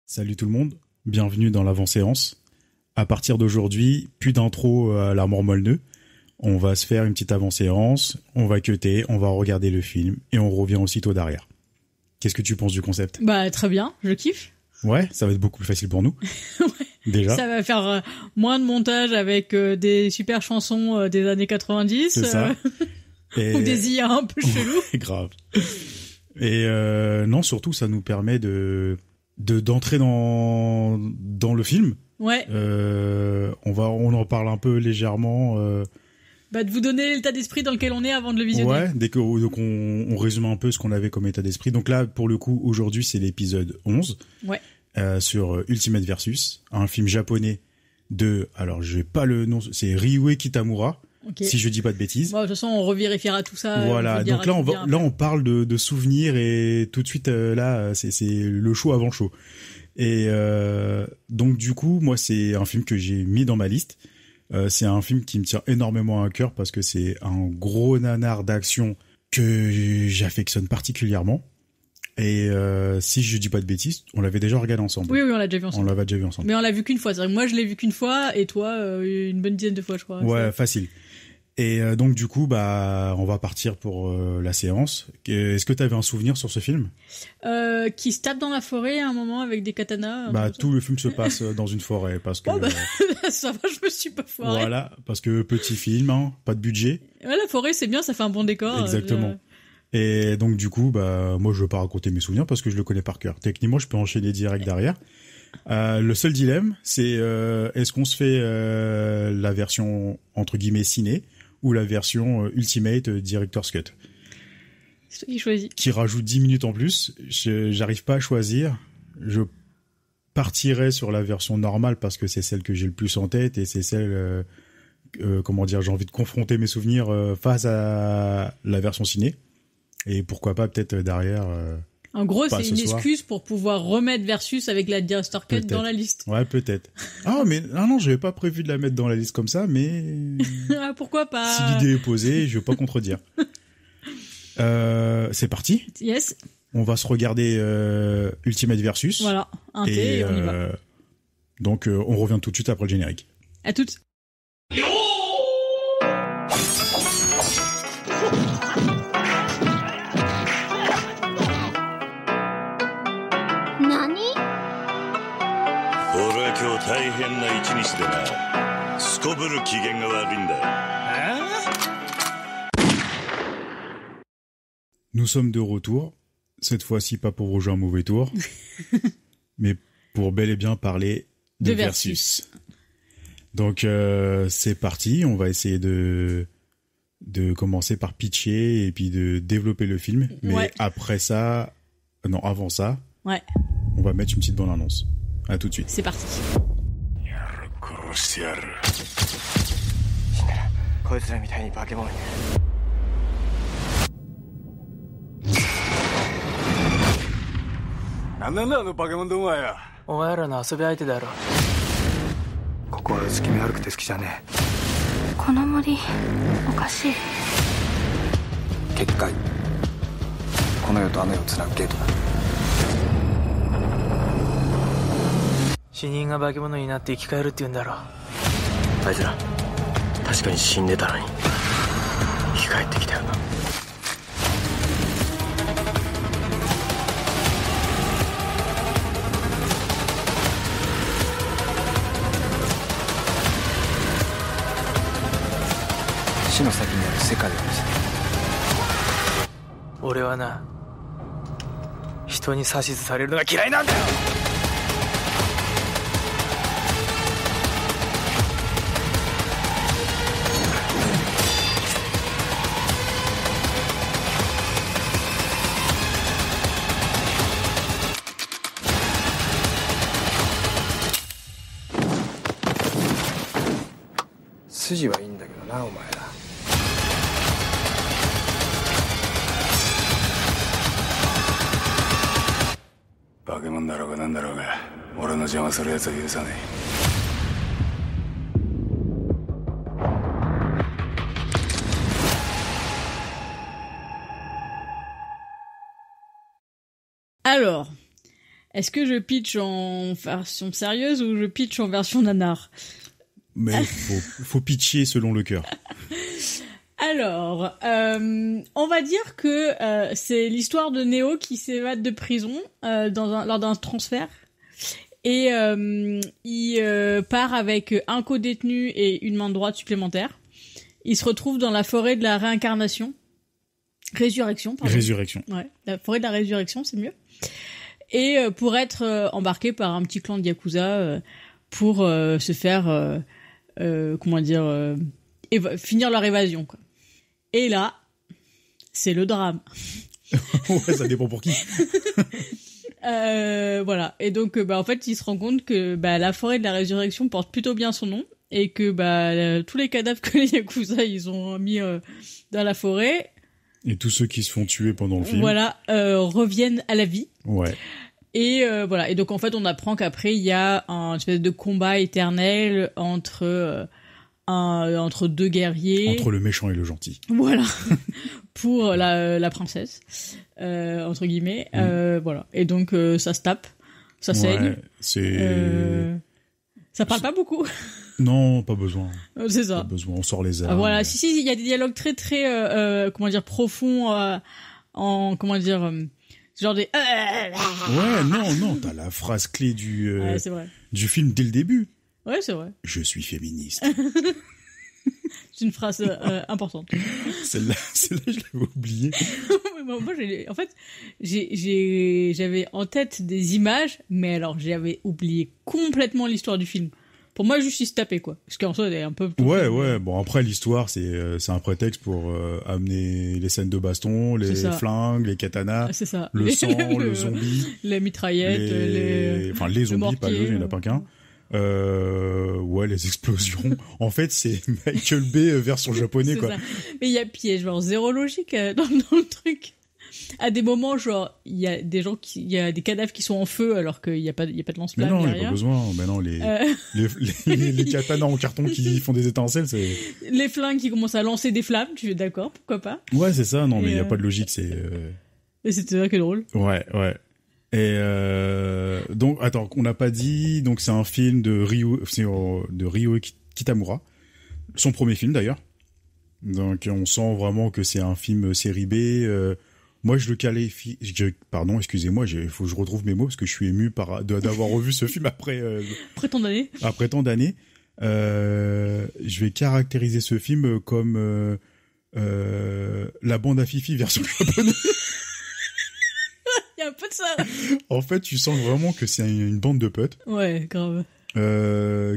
Salut tout le monde, bienvenue dans l'avant-séance. À partir d'aujourd'hui, plus d'intro à la mort molle-neu. On va se faire une petite avant-séance, on va cutter, on va regarder le film et on revient aussitôt derrière. Qu'est-ce que tu penses du concept ? Bah très bien, je kiffe. Ouais, ça va être beaucoup plus facile pour nous. Ouais. Déjà. Ça va faire moins de montage avec des super chansons des années 90. C'est ça. Ou des IA un peu chelous. Grave. Et non, surtout, ça nous permet d'entrer dans le film. Ouais. On en parle un peu légèrement. De vous donner l'état d'esprit dans lequel on est avant de le visionner. Ouais, donc on résume un peu ce qu'on avait comme état d'esprit. Donc là, pour le coup, aujourd'hui, c'est l'épisode 11. Ouais. Sur Ultimate Versus, un film japonais alors je n'ai pas le nom, c'est Ryuhei Kitamura, okay. Si je dis pas de bêtises. Bon, de toute façon, on revérifiera tout ça. Voilà, donc là, on parle de souvenirs et tout de suite, là, c'est le show avant le show. Et donc du coup, moi, c'est un film que j'ai mis dans ma liste. C'est un film qui me tient énormément à cœur parce que c'est un gros nanar d'action que j'affectionne particulièrement. Et si je dis pas de bêtises, on l'avait déjà regardé ensemble. Oui, on l'a déjà vu ensemble. On l'avait déjà vu ensemble. Mais on l'a vu qu'une fois. C'est-à-dire que moi, je l'ai vu qu'une fois et toi, une bonne dizaine de fois, je crois. Ouais, facile. Et donc du coup, on va partir pour la séance. Est-ce que tu avais un souvenir sur ce film ? Qui se tape dans la forêt à un moment avec des katanas. Tout le film se passe dans une forêt parce que. Ça va, je me suis pas foiré. Voilà, parce que petit film, hein, pas de budget. Ouais, la forêt, c'est bien, ça fait un bon décor. Exactement. Et donc du coup, moi je veux pas raconter mes souvenirs parce que je le connais par cœur. Techniquement, je peux enchaîner direct derrière. Le seul dilemme, c'est est-ce qu'on se fait la version entre guillemets ciné ou la version Ultimate Director's Cut. C'est toi qui choisis. Qui rajoute 10 minutes en plus. J'arrive pas à choisir. Je partirai sur la version normale parce que c'est celle que j'ai le plus en tête et c'est celle j'ai envie de confronter mes souvenirs face à la version ciné. Et pourquoi pas peut-être derrière. En gros, c'est une excuse pour pouvoir remettre Versus avec la Director's Cut dans la liste. Ouais, peut-être. Non, j'avais pas prévu de la mettre dans la liste comme ça, mais. Pourquoi pas ? Si l'idée est posée, je vais pas contredire. C'est parti. Yes. On va se regarder Ultimate Versus. Voilà, un thé et on y va. Donc, on revient tout de suite après le générique. À toutes. Nous sommes de retour, cette fois-ci pas pour vous jouer un mauvais tour, mais pour bel et bien parler de Versus. Donc c'est parti, on va essayer de commencer par pitcher et puis de développer le film, mais avant ça, on va mettre une petite bande-annonce. À tout de suite. C'est parti.俺はな、人に指図されるのが嫌いなんだよ。筋はいいんだけどな、お前ら。化け物だろうがなんだろうが、俺の邪魔する奴は許さねえ。Alors, Est-ce que je pitch en version sérieuse ou je pitch en version nanar? Mais faut pitcher selon le cœur. Alors, on va dire que c'est l'histoire de Neo qui s'évade de prison lors d'un transfert. Et il part avec un co-détenu et une main droite supplémentaire. Il se retrouve dans la forêt de la réincarnation. Résurrection, pardon. Résurrection. Ouais, la forêt de la résurrection, c'est mieux. Et pour être embarqué par un petit clan de Yakuza pour se faire, finir leur évasion, quoi. Et là, c'est le drame. Ouais, ça dépend pour qui. Voilà. Et donc, en fait, il se rend compte que la forêt de la résurrection porte plutôt bien son nom et que tous les cadavres que les Yakuza ils ont mis dans la forêt. Et tous ceux qui se font tuer pendant le film. Voilà, reviennent à la vie. Ouais. Et voilà. Et donc, en fait, on apprend qu'après, il y a un espèce de combat éternel entre deux guerriers. Entre le méchant et le gentil. Voilà. Pour la princesse, entre guillemets. Voilà. Et donc, ça se tape. Ça saigne. Ouais, ça parle pas beaucoup. Non, pas besoin. C'est ça. Pas besoin, on sort les armes. Voilà. Si, il y a des dialogues très, très, profonds, genre des... Ouais, non, t'as la phrase clé c'est vrai. du film dès le début. Ouais, c'est vrai. Je suis féministe. C'est une phrase importante. Celle-là, je l'avais oubliée. Moi, j'avais en tête des images, mais alors j'avais oublié complètement l'histoire du film. Pour moi, juste il se tapait, quoi. Parce qu'en soi, elle est un peu... Ouais. Bon, après, l'histoire, c'est un prétexte pour amener les scènes de baston, les flingues, les katanas, c'est ça. Le sang, le zombie. Les mitraillettes, Enfin, les zombies, mortier, pas deux, il n'y en a pas qu'un. Ouais, les explosions. En fait, c'est Michael Bay version japonais, quoi. Ça. Mais il y a genre zéro logique dans le truc. À des moments, genre, il y a des cadavres qui sont en feu alors qu'il y a pas de lance-flamme. Mais non, il n'y a pas besoin. Mais non, les katanas en carton qui font des étincelles, c'est... Les flingues qui commencent à lancer des flammes, tu es d'accord, pourquoi pas? Ouais, c'est ça, non, mais il n'y a pas de logique, c'est... Et c'était vrai que drôle. Ouais. Et donc, attends, on n'a pas dit, donc c'est un film de Ryo Kitamura. Son premier film, d'ailleurs. Donc, on sent vraiment que c'est un film série B. Moi, je le qualifie... Pardon, excusez-moi, faut que je retrouve mes mots parce que je suis ému d'avoir revu ce film après tant d'années. Après tant d'années. Je vais caractériser ce film comme la bande à Fifi version japonaise. Il y a un peu de ça. En fait, tu sens vraiment que c'est une bande de potes. Ouais, grave.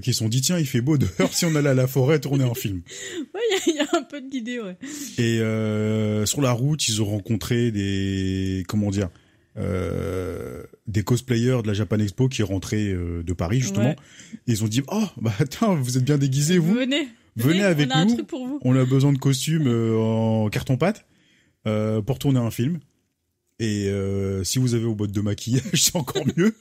Qui se sont dit, tiens, il fait beau dehors, si on allait à la forêt tourner un film. Ouais, il y a un peu d'idée, ouais. Et sur la route, ils ont rencontré des cosplayers de la Japan Expo qui rentraient de Paris, justement. Ouais. Et ils ont dit, oh, bah attends, vous êtes bien déguisés, vous. Venez avec on a nous. Un truc pour vous. On a besoin de costumes en carton-pâte pour tourner un film. Et si vous avez vos bottes de maquillage, c'est encore mieux.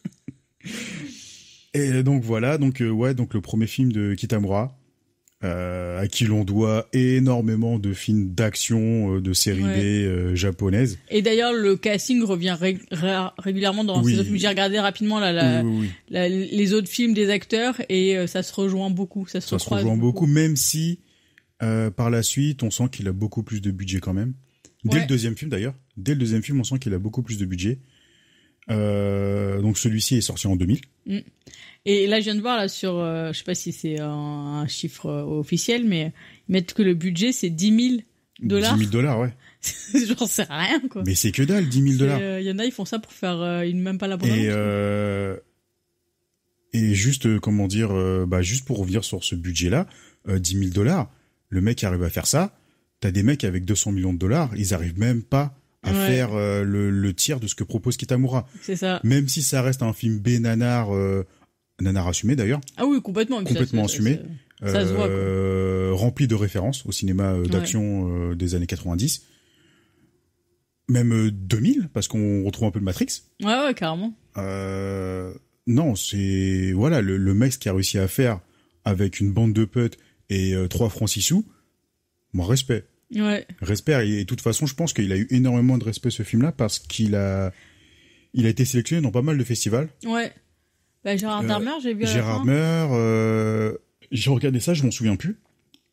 Et donc voilà, donc le premier film de Kitamura, à qui l'on doit énormément de films d'action, de séries B japonaises. Et d'ailleurs, le casting revient régulièrement dans ces autres films. J'ai regardé rapidement les autres films des acteurs et ça se rejoint beaucoup. Ça se rejoint beaucoup, même si par la suite, on sent qu'il a beaucoup plus de budget quand même. Dès le deuxième film d'ailleurs. Dès le deuxième film, on sent qu'il a beaucoup plus de budget. Donc celui-ci est sorti en 2000. Et là, je viens de voir là sur, je sais pas si c'est un chiffre officiel, mais ils mettent que le budget c'est $10,000. $10,000, ouais. Genre c'est rien, quoi. Mais c'est que dalle, $10,000. Il y en a, ils font ça pour faire même pas la bande. Et juste juste pour revenir sur ce budget-là, $10,000, le mec arrive à faire ça. T'as des mecs avec $200 millions, ils arrivent même pas à faire le tiers de ce que propose Kitamura. C'est ça. Même si ça reste un film B nanar, nanar assumé d'ailleurs. Ah oui, complètement. Complètement assumé. Ça se voit, quoi. Rempli de références au cinéma d'action des années 90. Même 2000, parce qu'on retrouve un peu de Matrix. Ouais, carrément. Non, c'est... Voilà, le mec qui a réussi à faire avec une bande de potes et 3 francs 6 sous, moi, respect. Ouais. Respect, et de toute façon, je pense qu'il a eu énormément de respect ce film-là parce qu'il a Il a été sélectionné dans pas mal de festivals. Ouais. Bah, Gérard Darmer, j'ai vu à la Gérard fin. Darmer, j'ai regardé ça, je m'en souviens plus.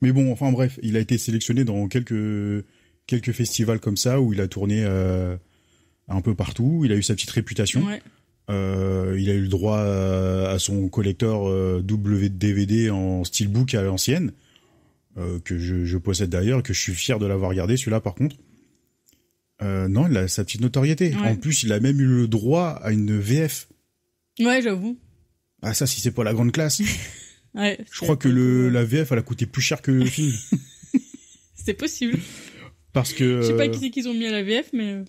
Mais bon, enfin bref, il a été sélectionné dans quelques festivals comme ça où il a tourné un peu partout. Il a eu sa petite réputation. Ouais. Il a eu le droit à son collector double DVD en steelbook à l'ancienne, que je possède d'ailleurs, que je suis fier de l'avoir gardé, celui-là par contre. Non, il a sa petite notoriété. Ouais. En plus, il a même eu le droit à une VF. Ouais, j'avoue. Ah ça, si c'est pas la grande classe. Ouais. Je crois que la VF, elle a coûté plus cher que le film. C'est possible. Parce que... Je sais pas qui c'est qu'ils ont mis à la VF, mais...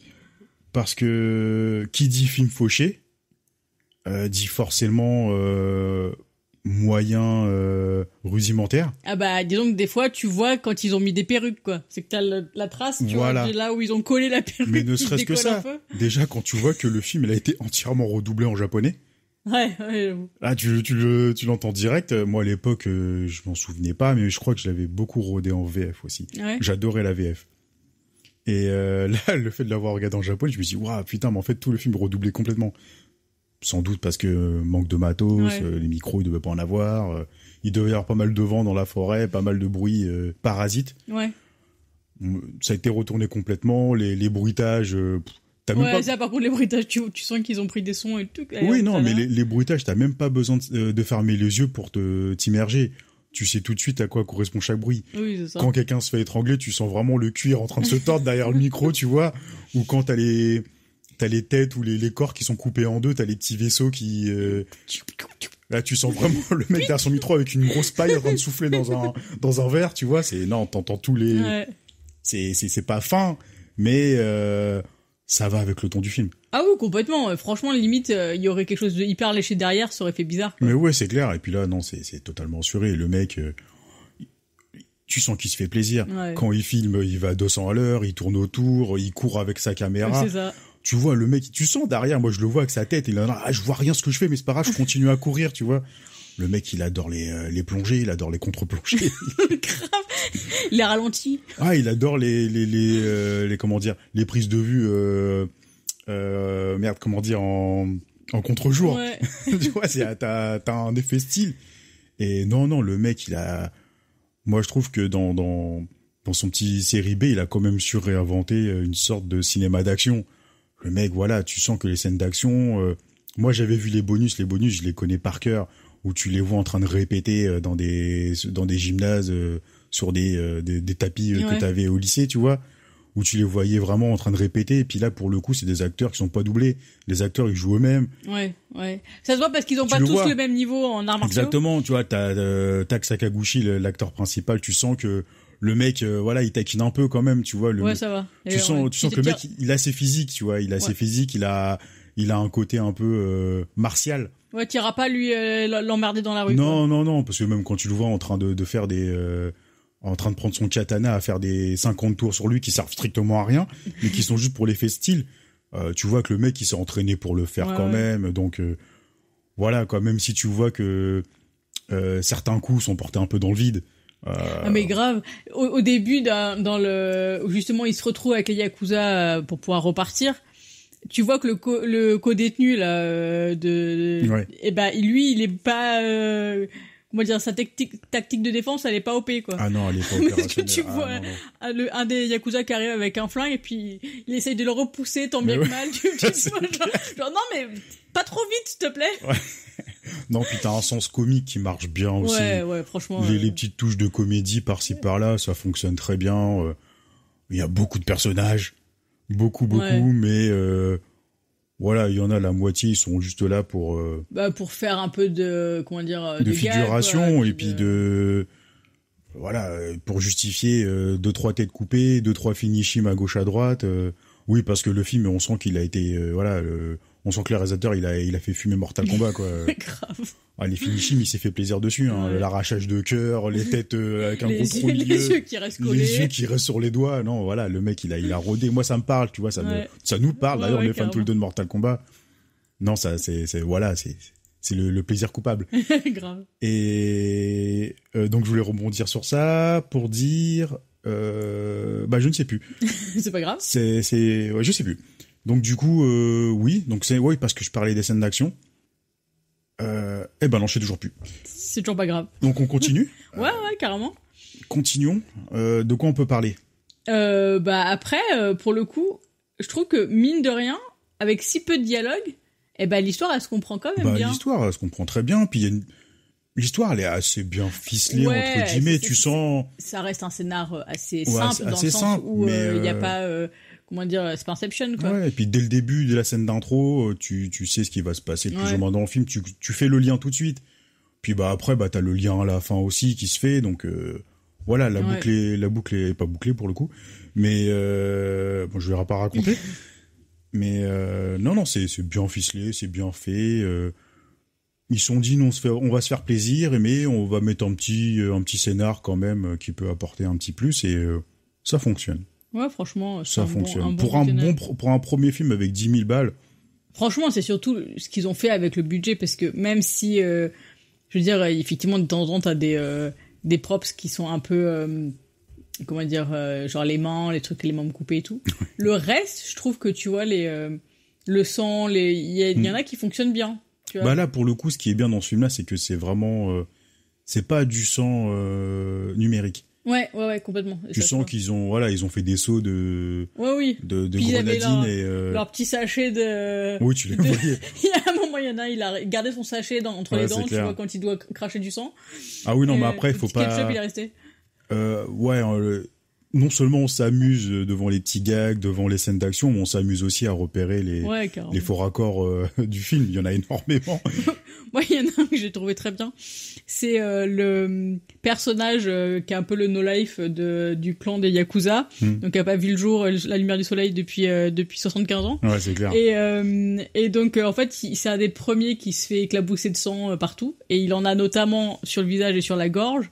Parce que qui dit film fauché dit forcément moyen rudimentaire. Ah bah, disons que des fois, tu vois quand ils ont mis des perruques, quoi. C'est que t'as la trace, tu Voilà. vois, de là où ils ont collé la perruque. Mais ne qui serait-ce que décolle un ça. peu. Déjà, quand tu vois que le film il a été entièrement redoublé en japonais, Ouais, j'avoue. là tu l'entends direct. Moi à l'époque, je m'en souvenais pas, mais je crois que je l'avais beaucoup rodé en VF aussi. Ouais. J'adorais la VF. Et là, le fait de l'avoir regardé en japonais, je me suis dit, waouh, putain, mais en fait, tout le film est redoublé complètement. Sans doute parce que manque de matos, Ouais. les micros, ils devaient pas en avoir. Il devait y avoir pas mal de vent dans la forêt, pas mal de bruits parasites. Ouais. Ça a été retourné complètement, les bruitages... t'as même Ouais, pas... ça, par contre, les bruitages, tu sens qu'ils ont pris des sons et tout. Oui, non, mais les bruitages, t'as même pas besoin de fermer les yeux pour t'immerger. Tu sais tout de suite à quoi correspond chaque bruit. Oui, c'est ça. Quand quelqu'un se fait étrangler, tu sens vraiment le cuir en train de se tordre derrière le micro, tu vois. Ou quand t'as les têtes ou les corps qui sont coupés en deux, t'as les petits vaisseaux qui... Là, tu sens vraiment le mec derrière son micro avec une grosse paille en train de souffler dans un verre, tu vois. Non, t'entends tous les... Ouais. C'est pas fin, mais ça va avec le ton du film. Ah oui, complètement. Franchement, limite, il y aurait quelque chose de hyper léché derrière, ça aurait fait bizarre, quoi. Mais ouais, c'est clair. Et puis là, non, c'est totalement assuré. Le mec, tu sens qu'il se fait plaisir. Ouais. Quand il filme, il va à 200 à l'heure, il tourne autour, il court avec sa caméra. C'est ça. Tu vois, le mec, tu sens derrière, moi je le vois avec sa tête, il a je vois rien ce que je fais, mais c'est pas grave, je continue à courir, tu vois. Le mec, il adore les plongées, il adore les contre-plongées. Grave. Il a ralenti. Ah, il adore les comment dire, les prises de vue, merde, comment dire, en contre-jour. Ouais. Tu vois, t'as un effet style. Et non, le mec, moi je trouve que dans son petit série B, il a quand même su réinventer une sorte de cinéma d'action. Le mec, voilà, tu sens que les scènes d'action, moi j'avais vu les bonus, je les connais par cœur, où tu les vois en train de répéter dans des gymnases, sur des tapis que Ouais. t'avais au lycée, tu vois, où tu les voyais vraiment en train de répéter, et puis là, pour le coup, c'est des acteurs qui sont pas doublés, les acteurs, ils jouent eux-mêmes. Ouais. Ça se voit parce qu'ils ont Tu pas le tous vois. le même niveau en arts martiaux. Exactement, tu vois, t'as Tak Sakaguchi, l'acteur principal, tu sens que le mec, voilà, il taquine un peu quand même, tu vois. Ouais, ça va. Tu sens que le mec, il a ses physiques, tu vois, il a ses physiques, il a un côté un peu martial. Ouais, t'iras pas lui l'emmerder dans la rue. Non, parce que même quand tu le vois en train de faire en train de prendre son katana à faire des 50 tours sur lui qui servent strictement à rien, mais qui sont juste pour l'effet style, tu vois que le mec, il s'est entraîné pour le faire quand même, donc voilà, quoi, même si tu vois que certains coups sont portés un peu dans le vide. Ah, mais grave. Au début, où justement il se retrouve avec les Yakuza pour pouvoir repartir, tu vois que le co-détenu là Ouais. et ben lui il est pas comment dire, sa tactique de défense elle est pas OP, quoi. Ah non, elle est pas Parce que opérationnelle. tu vois un des Yakuza qui arrive avec un flingue et puis il essaye de le repousser tant bien que mal. Tu vois, genre non mais pas trop vite s'il te plaît. Non, puis t'as un sens comique qui marche bien aussi. Ouais, franchement. Les petites touches de comédie par-ci par-là, ça fonctionne très bien. Il y a beaucoup de personnages, beaucoup, mais voilà, il y en a la moitié, ils sont juste là pour pour faire un peu de comment dire de figuration, gag, quoi, et puis voilà, pour justifier 2-3 têtes coupées, 2-3 finishim à gauche à droite. Oui, parce que le film, on sent qu'il a été on sent que le réalisateur il a fait fumer Mortal Kombat, quoi. Grave. Ah, les finishim, il s'est fait plaisir dessus, hein. Ouais. L'arrachage de cœur, les têtes avec un gros trou de les yeux qui restent collés. les yeux qui restent sur les doigts. Non, voilà, le mec il a rodé. Moi ça me parle, tu vois, ça nous parle. D'ailleurs, on est fans tous les deux de Mortal Kombat. Non, ça c'est le plaisir coupable. Grave. Et donc je voulais rebondir sur ça pour dire je ne sais plus. C'est pas grave. Je sais plus. Donc du coup, oui, donc c'est oui parce que je parlais des scènes d'action. Eh ben non, je sais toujours plus. C'est toujours pas grave. Donc on continue. Ouais, carrément. Continuons. De quoi on peut parler? Après, pour le coup, je trouve que mine de rien, avec si peu de dialogue, l'histoire elle se comprend quand même bien. L'histoire elle se comprend très bien. Puis l'histoire elle est assez bien ficelée entre guillemets. Tu sens. Ça reste un scénar assez simple dans le sens où il n'y a pas. Comment dire, c'est pas Inception, quoi. Ouais, et puis dès le début de la scène d'intro, tu sais ce qui va se passer plus ou moins dans le film, tu fais le lien tout de suite. Puis après t'as le lien à la fin aussi qui se fait, donc voilà, la boucle est pas bouclée pour le coup, mais bon, je vais pas raconter. Mais non, c'est bien ficelé, c'est bien fait. Ils se sont dit on va se faire plaisir, mais on va mettre un petit scénar quand même qui peut apporter un petit plus et ça fonctionne. Ouais, franchement, ça fonctionne. Pour un premier film avec 10 000 balles. Franchement, c'est surtout ce qu'ils ont fait avec le budget, parce que même si, je veux dire, effectivement, de temps en temps, t'as des props qui sont un peu, comment dire, genre les mains, les membres coupés et tout. Le reste, je trouve que tu vois, le sang, il y en a qui fonctionnent bien. Tu vois. Là, pour le coup, ce qui est bien dans ce film-là, c'est que c'est vraiment, c'est pas du sang numérique. Ouais, complètement. Tu sens qu'ils ont fait des sauts de grenadine et leur petit sachet de. Oui, tu les voyais. Il y a un moment, il a gardé son sachet entre les dents, tu vois, quand il doit cracher du sang. Ah oui, non, mais après, il faut pas. Le ketchup, il est resté. Non seulement on s'amuse devant les petits gags, devant les scènes d'action, mais on s'amuse aussi à repérer les faux raccords du film. Il y en a énormément. Moi, il y en a un que j'ai trouvé très bien. C'est le personnage qui est un peu le no-life du clan des Yakuza, donc qui a pas vu le jour, la lumière du soleil depuis 75 ans. Ouais, c'est clair. Et donc, en fait, c'est un des premiers qui se fait éclabousser de sang partout, et il en a notamment sur le visage et sur la gorge.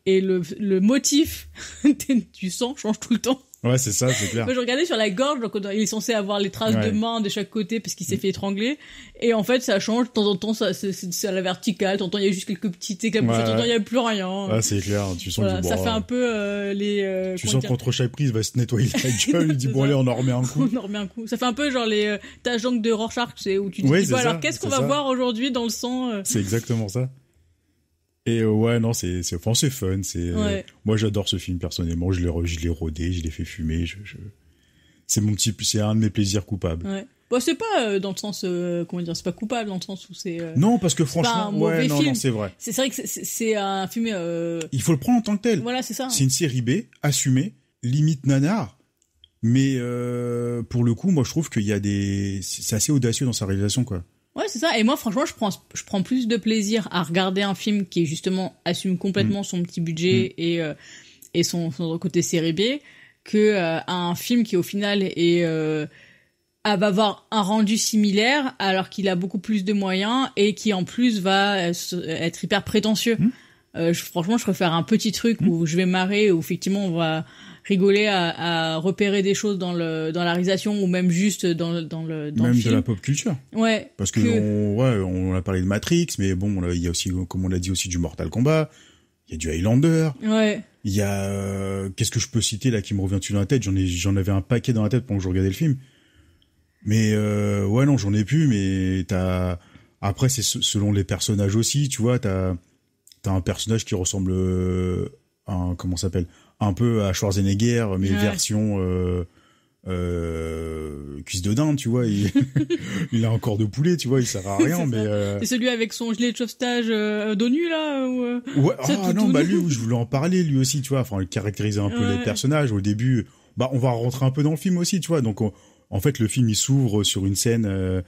Et le motif du sang change tout le temps. Ouais, c'est ça, c'est clair. Moi, je regardais sur la gorge, donc il est censé avoir les traces de mains de chaque côté parce qu'il s'est fait étrangler. Et en fait, ça change. De temps en temps, c'est à la verticale. De temps en temps, il y a juste quelques petites éclaboussures. De temps en temps, il n'y a plus rien. Ouais, c'est clair. Tu sens ça fait un peu tu sens qu'entre chaque prise, il va se nettoyer la gueule. Il dit, bon, allez, on en remet un coup. On en remet un coup. Ça fait un peu genre les taches d'encre de Rorschach, où tu te dis, alors qu'est-ce qu'on va voir aujourd'hui dans le sang C'est exactement ça. Et ouais, non, c'est fun, moi j'adore ce film personnellement, je l'ai rodé, je l'ai fait fumer, c'est un de mes plaisirs coupables. Ouais. Bon, c'est pas dans le sens comment dire, c'est pas coupable dans le sens où c'est non, parce que franchement, non, c'est vrai. C'est vrai que c'est un film il faut le prendre en tant que tel. Voilà, c'est ça. C'est une série B assumée, limite nanar. Mais pour le coup, moi je trouve qu'il y a c'est assez audacieux dans sa réalisation, quoi. Ouais, c'est ça. Et moi, franchement, je prends plus de plaisir à regarder un film qui justement assume complètement son petit budget et son côté série B que à un film qui au final va avoir un rendu similaire alors qu'il a beaucoup plus de moyens et qui en plus va être hyper prétentieux. Franchement, je préfère un petit truc où je vais marrer, où effectivement on va rigoler à repérer des choses dans la réalisation ou même juste dans le même film. De la pop culture. Ouais. Parce que on a parlé de Matrix, mais bon, il y a aussi, comme on l'a dit, aussi du Mortal Kombat. Il y a du Highlander. Ouais. Il y a qu'est-ce que je peux citer là qui me revient-tu dans la tête? J'en avais un paquet dans la tête pendant que je regardais le film. Mais non, j'en ai plus. Mais après c'est selon les personnages aussi, tu vois. T'as un personnage qui ressemble comment ça s'appelle, un peu à Schwarzenegger, mais version cuisse de dinde, tu vois. Il a un corps de poulet, tu vois, il sert à rien. Mais c'est celui avec son gilet de sauvetage dos nu là ouais. Lui, je voulais en parler lui aussi, tu vois. Enfin, il caractérisait un peu les personnages au début. On va rentrer un peu dans le film aussi, tu vois. Donc en fait, le film il s'ouvre sur une scène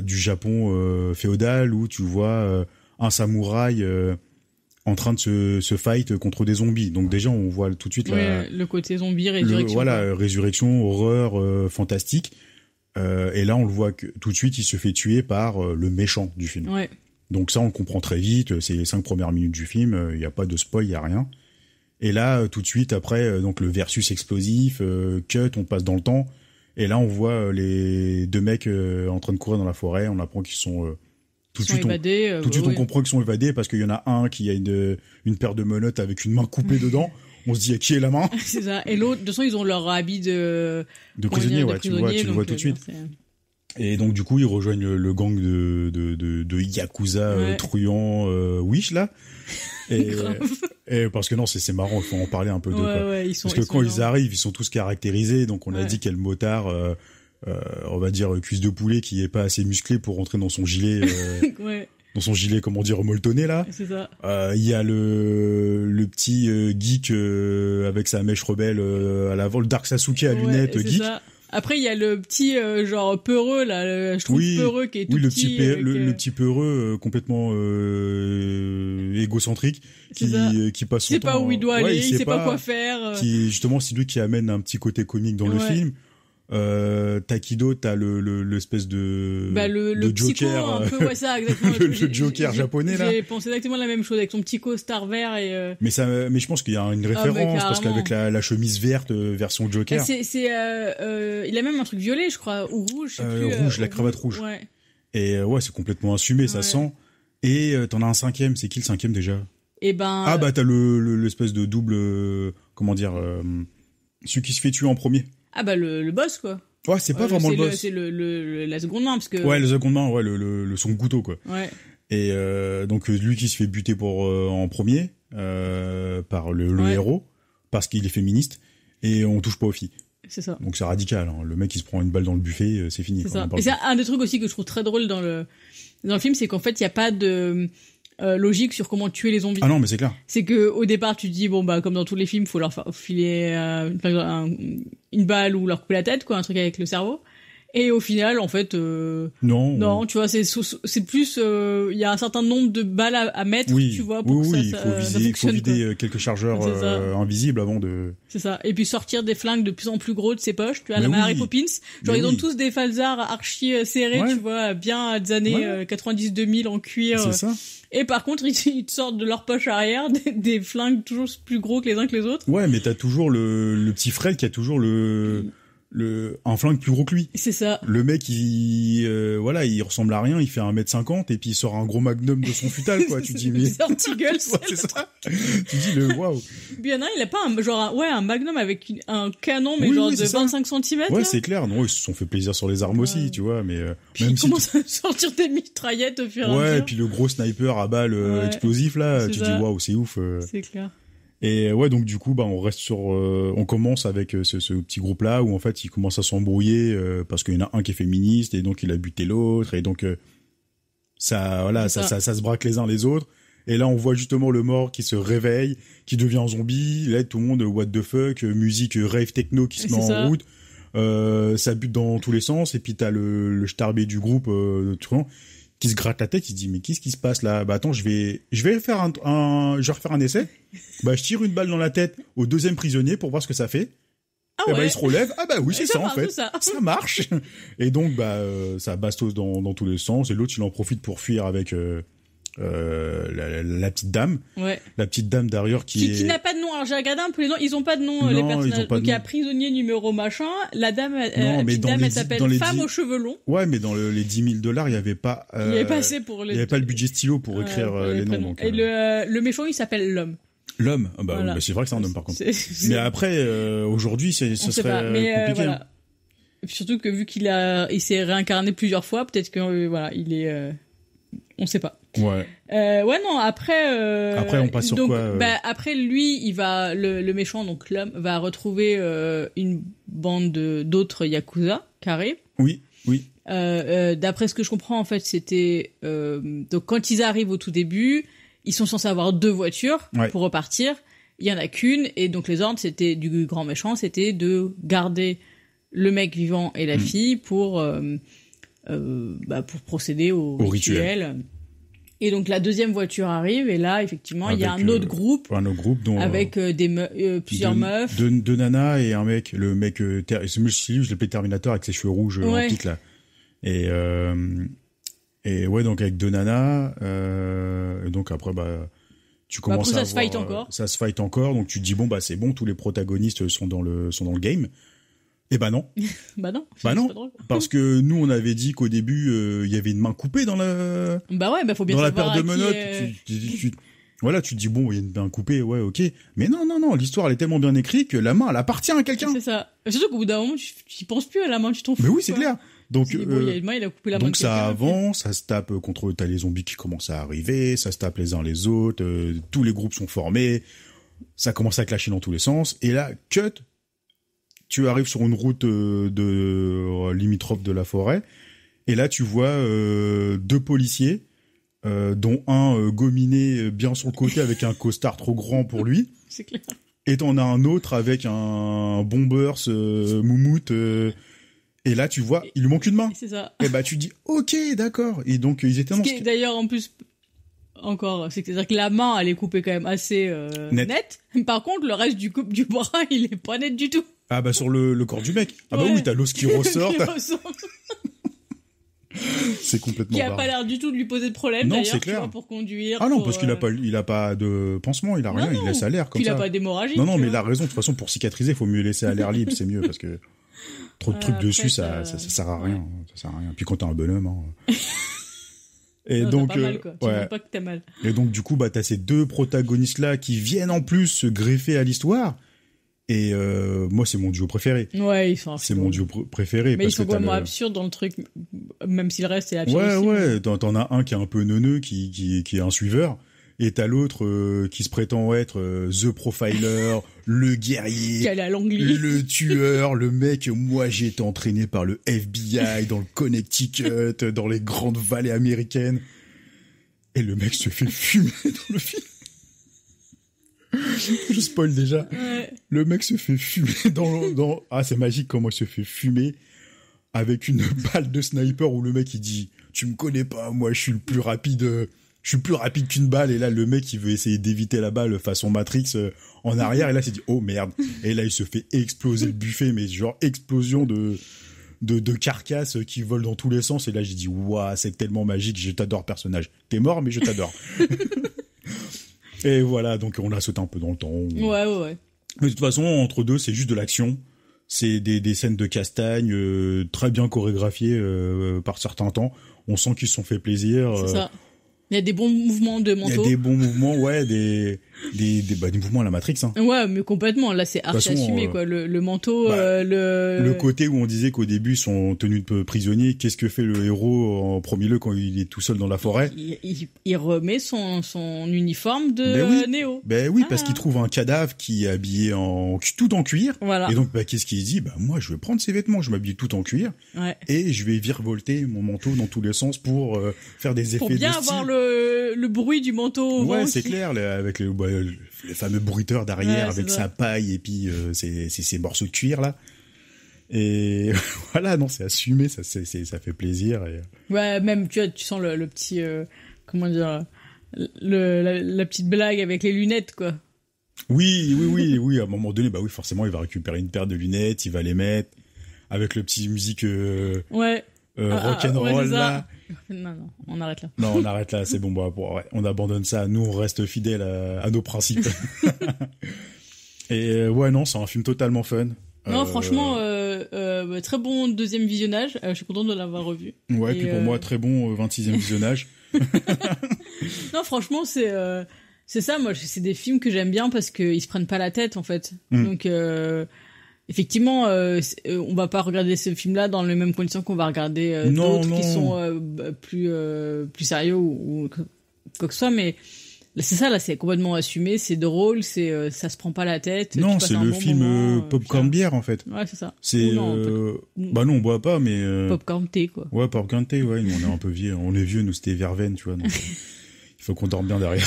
du Japon féodal où tu vois un samouraï en train de se fight contre des zombies. Donc déjà, on voit tout de suite le côté zombie, résurrection. Résurrection, horreur, fantastique. Et là, on le voit que tout de suite, il se fait tuer par le méchant du film. Ouais. Donc ça, on le comprend très vite. C'est les 5 premières minutes du film. Il n'y a pas de spoil, il n'y a rien. Et là, tout de suite, après, donc le versus explosif, cut, on passe dans le temps. Et là, on voit les 2 mecs en train de courir dans la forêt. On apprend qu'ils sont... Tout de suite, on comprend qu'ils sont évadés parce qu'il y en a un qui a une paire de menottes avec une main coupée dedans. on se dit à qui est la main. C'est ça. Et l'autre, de toute façon, ils ont leur habit de prisonnier, ouais, tu le vois tout de suite. Et donc du coup ils rejoignent le gang de yakuza truands Wish là. Et parce que non, c'est marrant, il faut en parler un peu d'eux. Ouais, parce que quand ils arrivent, ils sont tous caractérisés. Donc on a dit qu'il y a le motard, on va dire cuisse de poulet, qui est pas assez musclé pour rentrer dans son gilet. Dans son gilet, comment dire, molletonné là. C'est ça. Il y a le petit geek avec sa mèche rebelle à l'avant, le Dark Sasuke à lunettes geek. Ça. Après, il y a le petit genre peureux là, je trouve peureux qui est tout petit. Le petit peureux complètement égocentrique qui passe son temps. Il sait pas où il doit aller, il sait pas quoi faire. Qui justement, c'est lui qui amène un petit côté comique dans le film. Takido, t'as l'espèce de le Joker, un peu, ça, exactement. le Joker japonais là. J'ai pensé exactement la même chose avec son petit costard vert et. Mais je pense qu'il y a une référence parce qu'avec la chemise verte version Joker. Il a même un truc violet, je crois, ou rouge. Je sais plus, rouge, la cravate rouge. Ouais. Et c'est complètement assumé, ça sent. Et t'en as un cinquième. C'est qui le cinquième déjà? T'as l'espèce de double, comment dire, celui qui se fait tuer en premier. Le boss, quoi. Ouais, c'est pas vraiment le boss. C'est la seconde main, parce que... Ouais, la seconde main, ouais, le son couteau, quoi. Ouais. Et donc, lui qui se fait buter en premier, par le héros, parce qu'il est féministe, et on touche pas aux filles. C'est ça. Donc c'est radical, hein. Le mec qui se prend une balle dans le buffet, c'est fini. C'est ça. Et c'est un des trucs aussi que je trouve très drôle dans le film, c'est qu'en fait, il y a pas de... logique sur comment tuer les zombies. Ah non, mais c'est clair. C'est que au départ tu te dis comme dans tous les films, faut leur filer une balle ou leur couper la tête, quoi, un truc avec le cerveau. Et au final, en fait, non, tu vois, c'est plus, il y a un certain nombre de balles à mettre, tu vois, pour que il faut vider quelques chargeurs invisibles avant de. C'est ça. Et puis sortir des flingues de plus en plus gros de ses poches, tu vois, la Mary Poppins. Genre, ils ont tous des falzars archi serrés, tu vois, bien des années 90-2000 en cuir. C'est ça. Et par contre, ils te sortent de leur poche arrière des flingues toujours plus gros que les uns que les autres. Ouais, mais t'as toujours le petit Fred qui a toujours un flingue plus gros que lui. C'est ça. Le mec, il ressemble à rien, il fait 1m50 et puis il sort un gros magnum de son futal, quoi. Tu dis, mais. C'est un Tiggle, c'est ça. Tu dis waouh. Puis il y en a un, il a pas un magnum avec un canon, mais de 25 cm. Ouais, c'est clair. Non, ils se sont fait plaisir sur les armes aussi, tu vois, mais, puis même commence à sortir des mitraillettes au fur et à mesure. Ouais, et puis le gros sniper à balles explosif, là, tu dis waouh, c'est ouf. C'est clair. Et ouais, donc du coup, on reste on commence avec ce petit groupe-là où en fait, ils commencent à s'embrouiller parce qu'il y en a un qui est féministe et donc il a buté l'autre et donc ça se braque les uns les autres. Et là, on voit justement le mort qui se réveille, qui devient un zombie. Là, tout le monde, what the fuck, musique rave techno qui se met en route. Ça bute dans tous les sens et puis t'as le starbé du groupe qui se gratte la tête, il se dit mais qu'est-ce qui se passe là? Attends, je vais faire refaire un essai. Je tire une balle dans la tête au deuxième prisonnier pour voir ce que ça fait. Il se relève. Oui, c'est ça en fait. Ça marche. Et donc ça bastos dans tous les sens et l'autre il en profite pour fuir avec la petite dame. Ouais. La petite dame derrière qui n'a pas de nom. Alors j'ai regardé un peu les noms, ils ont pas de nom, les personnages. Donc il y a prisonnier numéro machin, la dame elle s'appelle femme aux cheveux longs. Ouais, mais dans les $10,000, il y avait pas il y avait pas assez pour il y avait pas le budget stylo pour écrire les noms donc, et le méchant il s'appelle l'homme. L'homme, voilà. C'est vrai que c'est un homme par contre. Mais après aujourd'hui ce serait compliqué. Voilà. Hein. Et puis surtout que vu qu'il s'est réincarné plusieurs fois, peut-être que il est on sait pas. Ouais. Non, après on passe sur quoi après lui, il va le méchant donc l'homme va retrouver une bande d'autres yakuza qui arrivent. Oui. D'après ce que je comprends en fait, c'était donc quand ils arrivent au tout début, ils sont censés avoir 2 voitures pour repartir. Il y en a qu'une et donc les ordres c'était du grand méchant, c'était de garder le mec vivant et la fille pour procéder au rituel. Et donc la deuxième voiture arrive et là effectivement il y a un autre groupe dont, avec plusieurs meufs, deux nanas et un mec, le mec je l'appelais Terminator avec ses cheveux rouges en pique là. Et ouais, donc avec 2 nanas et donc après tu commences après, à ça se fight encore donc tu te dis c'est bon, tous les protagonistes sont dans le game. Et non. non. Parce que nous, on avait dit qu'au début, il y avait une main coupée dans la. Faut bien dans la savoir paire de menottes. Voilà, tu te dis, bon, il y a un coupé, ouais, ok. Mais non, l'histoire, elle est tellement bien écrite que la main, elle appartient à quelqu'un. C'est ça. Surtout qu'au bout d'un moment, tu penses plus à la main, tu t'en fous. Mais oui, c'est clair. Donc, il y a une main, il a coupé la main. Donc ça avance, ça se tape contre, t'as les zombies qui commencent à arriver, ça se tape les uns les autres, tous les groupes sont formés, ça commence à clasher dans tous les sens, et là, cut, tu arrives sur une route limitrophe de la forêt, et là tu vois 2 policiers, dont un gominé bien sur le côté avec un costard trop grand pour lui. C'est clair. Et t'en as un autre avec un bombers moumoute. Et là, tu vois, il lui manque une main. C'est ça. Et bah, tu dis, ok, d'accord. Et donc, ils étaient dans ce qui est d'ailleurs, en plus, encore, c'est-à-dire que la main, elle est coupée quand même assez nette. Par contre, le reste du bras, il est pas net du tout. Ah bah, sur le corps du mec. Ah bah oui, t'as l'os qui ressort. C'est complètement qui a pas l'air du tout de lui poser de problème, non, d'ailleurs, c'est clair. Tu vois, pour conduire. Ah non, parce qu'il a pas de pansement, il a rien, il laisse à l'air comme ça. Il a pas d'hémorragie. Non, mais il a raison. De toute façon, pour cicatriser, il faut mieux laisser à l'air libre, c'est mieux, parce que trop de trucs dessus, ça sert à rien. Ça sert à rien. Puis quand t'es un bonhomme, Et non, donc, t'as pas mal, quoi. Tu vois pas que t'as mal. Et donc, du coup, bah, t'as ces 2 protagonistes-là qui viennent en plus se greffer à l'histoire. Et moi, c'est mon duo préféré. Ouais, ils sont. C'est mon duo préféré. Mais ils sont vraiment absurdes dans le truc, même si le reste est absurde. Ouais. T'en as un qui est un peu neuneux, qui est un suiveur. Et t'as l'autre qui se prétend être The Profiler, le guerrier, le tueur, le mec. Moi, j'ai été entraîné par le FBI dans le Connecticut, dans les grandes vallées américaines. Et le mec se fait fumer dans le film. Je spoil déjà. Ouais. Le mec se fait fumer dans... Ah, c'est magique comment il se fait fumer avec une balle de sniper où le mec il dit « Tu me connais pas, moi je suis le plus rapide... Je suis plus rapide qu'une balle » et là le mec il veut essayer d'éviter la balle façon Matrix en arrière et là il s'est dit « Oh merde » et là il se fait exploser le buffet mais genre explosion de carcasses qui volent dans tous les sens et là j'ai dit « Waouh, c'est tellement magique, je t'adore personnage. T'es mort mais je t'adore. » Et voilà, donc on l'a sauté un peu dans le temps. Ouais. Mais de toute façon, entre deux, c'est juste de l'action. C'est des scènes de castagne très bien chorégraphiées par certains temps. On sent qu'ils se sont fait plaisir. C'est ça. Il y a des bons mouvements de manteau. Il y a des bons mouvements, ouais, des mouvements à la Matrix. Hein. Ouais, mais complètement. Là, c'est archi assumé, quoi. Le manteau, le côté où on disait qu'au début, ils sont tenus de prisonniers. Qu'est-ce que fait le héros en premier lieu quand il est tout seul dans la forêt? Il remet son uniforme de Néo. Ben oui, parce qu'il trouve un cadavre qui est habillé tout en cuir. Voilà. Et donc, qu'est-ce qu'il dit? Moi, je vais prendre ses vêtements, je m'habille tout en cuir. Ouais. Et je vais virevolter mon manteau dans tous les sens pour faire des effets pour bien de style. Avoir le bruit du manteau au vent. Ouais, c'est clair, avec le fameux bruiteur derrière, avec sa paille et puis ces morceaux de cuir là. Et voilà, non, c'est assumé, ça fait plaisir. Et... Ouais, même tu sens le petit comment dire, la petite blague avec les lunettes, quoi. Oui, à un moment donné, oui, forcément, il va récupérer une paire de lunettes, il va les mettre avec le petit musique rock'n'roll là. Non, on arrête là. Non, on arrête là, c'est bon, on abandonne ça. Nous, on reste fidèles à nos principes. Et non, c'est un film totalement fun. Non, franchement, très bon deuxième visionnage. Je suis content de l'avoir revu. Ouais, et puis pour moi, très bon 26e visionnage. Non, franchement, c'est ça. Moi, c'est des films que j'aime bien parce qu'ils se prennent pas la tête, en fait. Donc, effectivement, on va pas regarder ce film-là dans les mêmes conditions qu'on va regarder d'autres qui sont plus sérieux ou quoi que ce soit, mais c'est ça, là, c'est complètement assumé, c'est drôle, ça se prend pas la tête. Non, c'est le film popcorn bière, en fait. Ouais, c'est ça. C'est non, on boit pas, mais popcorn thé, quoi. Ouais, popcorn thé, ouais, on est un peu vieux, nous c'était verveine, tu vois. Donc, il faut qu'on dorme bien derrière.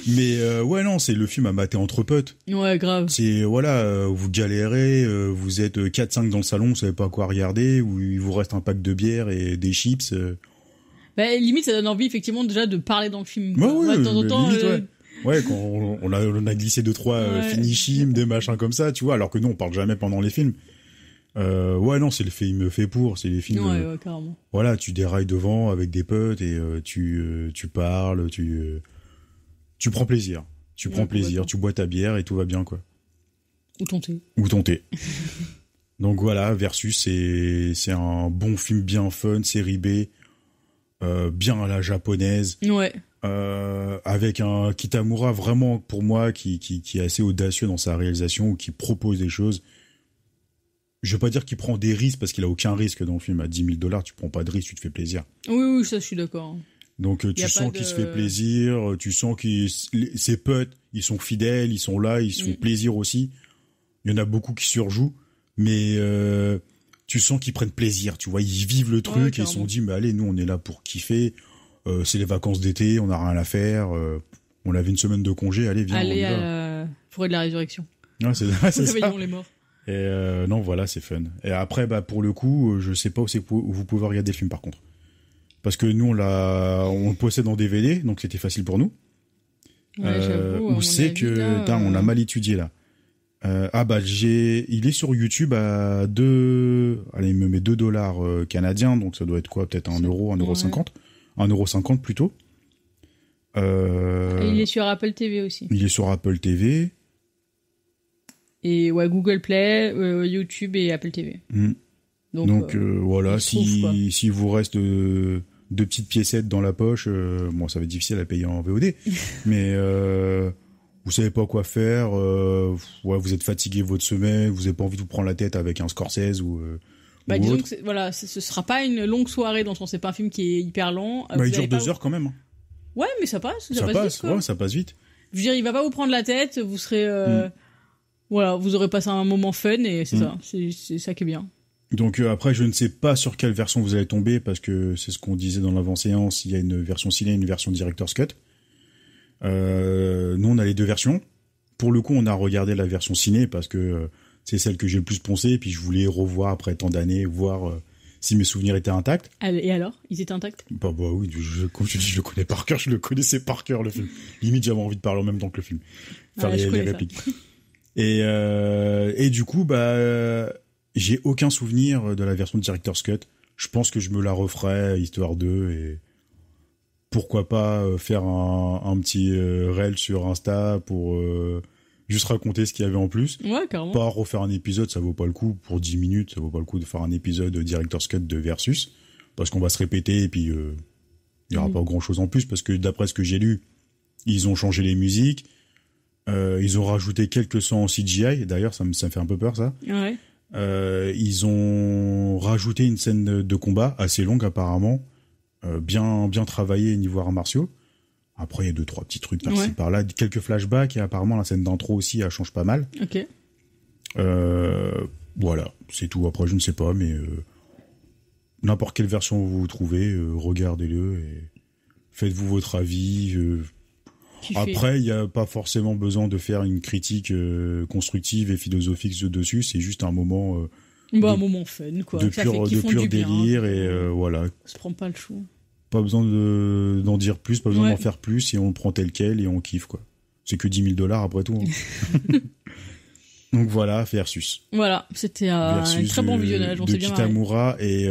Mais non, c'est le film à mater entre potes. Ouais, grave. C'est vous galérez, vous êtes 4-5 dans le salon, vous savez pas quoi regarder, ou il vous reste un pack de bière et des chips. Limite, ça donne envie effectivement déjà de parler dans le film. Ouais, de temps en temps. Limite, ouais, quand on a glissé 2-3 finishim, des machins comme ça, tu vois, alors que nous on parle jamais pendant les films. Non, c'est le film fait pour, c'est les films. Ouais, carrément. Voilà, tu dérailles devant avec des potes et tu parles, tu prends plaisir. Tu prends plaisir, tu bois ta bière et tout va bien, quoi. Ou ton thé. Donc voilà, Versus, c'est un bon film bien fun, série B, bien à la japonaise. Ouais. avec un Kitamura vraiment pour moi qui est assez audacieux dans sa réalisation ou qui propose des choses. Je veux pas dire qu'il prend des risques parce qu'il a aucun risque dans le film. À $10,000, tu prends pas de risque, tu te fais plaisir. Oui, ça, je suis d'accord. Donc tu sens qu'il se fait plaisir, tu sens que ses potes, ils sont fidèles, ils sont là, ils se font plaisir aussi. Il y en a beaucoup qui surjouent, mais tu sens qu'ils prennent plaisir, tu vois, ils vivent le truc et ils se sont dit, mais allez, nous on est là pour kiffer, c'est les vacances d'été, on n'a rien à faire, on avait une semaine de congé, allez, viens, allez on y va. À la forêt de la résurrection. Ouais, c'est ça. Les morts. Et non, voilà, c'est fun. Et après, pour le coup, je sais pas où vous pouvez regarder le film par contre. Parce que nous, on le possède en DVD, donc c'était facile pour nous. Ouais, j'avoue. Où c'est que, on a mal étudié là. Il est sur YouTube à allez, il me met $2 canadiens, donc ça doit être quoi, peut-être €1, €1,50. €1,50 plutôt. Et il est sur Apple TV aussi. Il est sur Apple TV. Et ouais, Google Play, YouTube et Apple TV. Donc voilà, si vous reste deux petites piécettes dans la poche, bon, ça va être difficile à payer en VOD, mais vous savez pas quoi faire, vous êtes fatigué votre semaine, vous avez pas envie de vous prendre la tête avec un Scorsese ou disons que ce sera pas une longue soirée, dans le sens c'est pas un film qui est hyper long. Il dure 2 heures quand même. Ouais, mais ça passe vite, quoi. Ouais, ça passe vite. Je veux dire, il va pas vous prendre la tête, vous serez voilà, vous aurez passé un moment fun et c'est ça, c'est ça qui est bien. Donc après, je ne sais pas sur quelle version vous allez tomber, parce que c'est ce qu'on disait dans l'avant-séance, il y a une version ciné, une version Director's Cut. Nous, on a les deux versions. Pour le coup, on a regardé la version ciné, parce que c'est celle que j'ai le plus poncée, et puis je voulais revoir après tant d'années, voir si mes souvenirs étaient intacts. Et alors, ils étaient intacts ? Bah oui, comme je dis, je le connais par cœur, je le connaissais par cœur, le film. Limite, j'avais envie de parler en même temps que le film. Faire les répliques. Et du coup, j'ai aucun souvenir de la version de Director's Cut. Je pense que je me la referai, histoire d'eux, et pourquoi pas faire un petit reel sur Insta pour juste raconter ce qu'il y avait en plus. Ouais, carrément. Pas refaire un épisode, ça vaut pas le coup. Pour 10 minutes, ça vaut pas le coup de faire un épisode Director's Cut de Versus, parce qu'on va se répéter, et puis il y aura pas grand chose en plus, parce que d'après ce que j'ai lu, ils ont changé les musiques, ils ont rajouté quelques sons en CGI, d'ailleurs ça me fait un peu peur ça. Ouais. Ils ont rajouté une scène de combat assez longue apparemment, bien travaillée niveau arts martiaux. Après il y a 2-3 petits trucs par-ci par-là, quelques flashbacks, et apparemment la scène d'intro aussi elle change pas mal. Ok. Voilà, c'est tout. Après je ne sais pas, mais n'importe quelle version vous trouvez, regardez-le et faites-vous votre avis. Après, il n'y a pas forcément besoin de faire une critique constructive et philosophique dessus, c'est juste un moment... un moment fun, quoi. De pur délire, et voilà. On se prend pas le chou. Pas besoin d'en dire plus, pas besoin d'en faire plus, et on le prend tel quel, et on kiffe, quoi. C'est que $10,000 après tout. Hein. Donc voilà, Versus. Voilà, c'était un très bon visionnage, on s'est bien marré. De Kitamura, et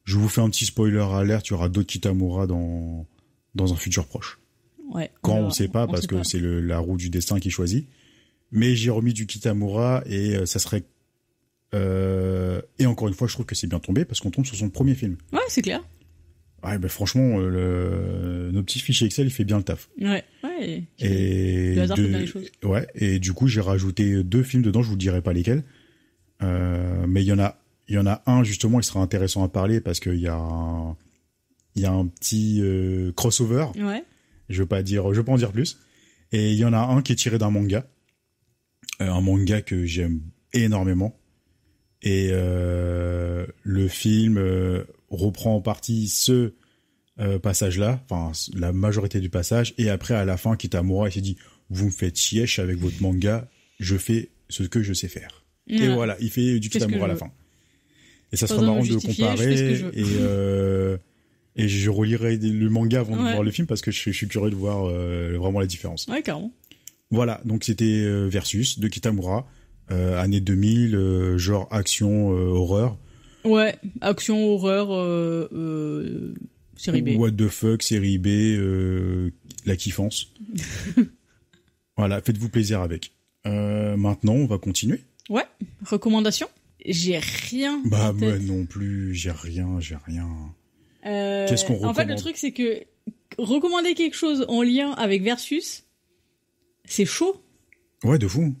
je vous fais un petit spoiler alert, il y aura d'autres Kitamura dans un futur proche. Ouais, quand on sait pas, parce que c'est la roue du destin qui choisit. Mais j'ai remis du Kitamura, et ça serait... et encore une fois, je trouve que c'est bien tombé, parce qu'on tombe sur son premier film. Ouais, c'est clair. Ouais, franchement, nos petits fichiers Excel, il fait bien le taf. Ouais. Et le hasard fait bien les choses. Ouais, et du coup, j'ai rajouté 2 films dedans, je vous dirai pas lesquels. Mais il y en a un, justement, qui sera intéressant à parler, parce qu'il y a un petit crossover. Ouais. Je veux pas en dire plus. Et il y en a un qui est tiré d'un manga. Un manga que j'aime énormément. Et le film reprend en partie ce passage-là, enfin la majorité du passage, et après à la fin, Kitamura il s'est dit, vous me faites chièche avec votre manga, je fais ce que je sais faire. Et voilà, il fait du Kitamura à la fin. Et ça sera marrant de comparer, et je relirai le manga avant de voir le film, parce que je suis curieux de voir vraiment la différence. Ouais, carrément. Voilà, donc c'était Versus de Kitamura, année 2000, genre action, horreur. Ouais, action, horreur, série B. What the fuck, série B, la kiffance. Voilà, faites-vous plaisir avec. Maintenant, on va continuer. Ouais, recommandation. J'ai rien. Moi non plus, j'ai rien. Qu'est-ce qu'on recommande ? En fait, le truc, c'est que recommander quelque chose en lien avec Versus, c'est chaud. Ouais, de fou.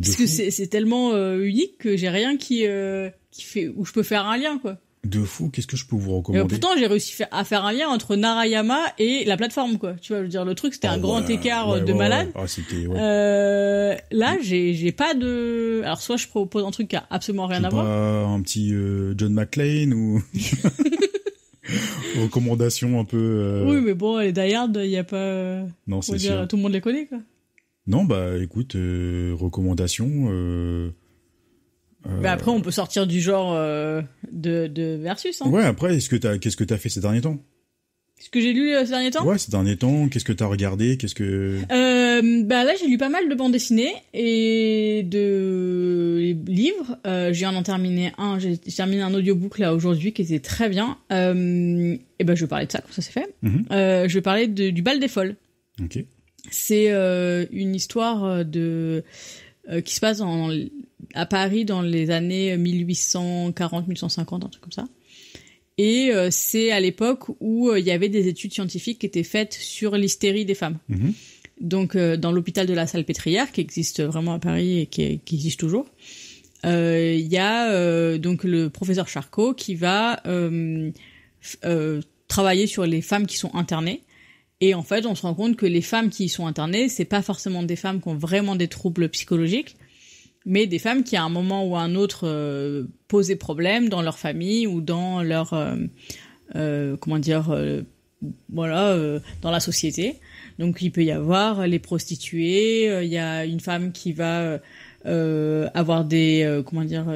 Parce que c'est tellement unique que j'ai rien qui fait où je peux faire un lien, quoi. De fou, qu'est-ce que je peux vous recommander? Pourtant, j'ai réussi à faire un lien entre Narayama et la plateforme, quoi. Tu vois, je veux dire, le truc, c'était un grand écart de malade. Ah, c'était, là, j'ai pas de... Alors, soit je propose un truc qui a absolument rien à voir. Pas un petit John McClane ou... recommandation un peu... Oui, mais bon, les Die Hard, il y a pas... Non, c'est sûr. Tout le monde les connaît, quoi. Non, bah, écoute, recommandation... Bah après, on peut sortir du genre de Versus. Hein. Ouais, après, qu'est-ce que t'as fait ces derniers temps? Ce que j'ai lu ces derniers temps? Ouais, ces derniers temps, qu'est-ce que t'as regardé? Bah là, j'ai lu pas mal de bandes dessinées et de livres. J'ai terminé j'ai terminé un audiobook là aujourd'hui qui était très bien. Et ben je vais parler de ça, comme ça c'est fait. Mm-hmm. Je vais parler du Bal des Folles. Ok. C'est une histoire qui se passe à Paris dans les années 1840-1850, un truc comme ça. Et c'est à l'époque où il y avait des études scientifiques qui étaient faites sur l'hystérie des femmes. Mm-hmm. Donc dans l'hôpital de la Salpêtrière, qui existe vraiment à Paris et qui existe toujours, il y a donc le professeur Charcot qui va travailler sur les femmes qui sont internées. Et en fait, on se rend compte que les femmes qui y sont internées, c'est pas forcément des femmes qui ont vraiment des troubles psychologiques, mais des femmes qui, à un moment ou à un autre, posaient problème dans leur famille ou dans leur, dans la société. Donc, il peut y avoir les prostituées, il y a une femme qui va avoir des,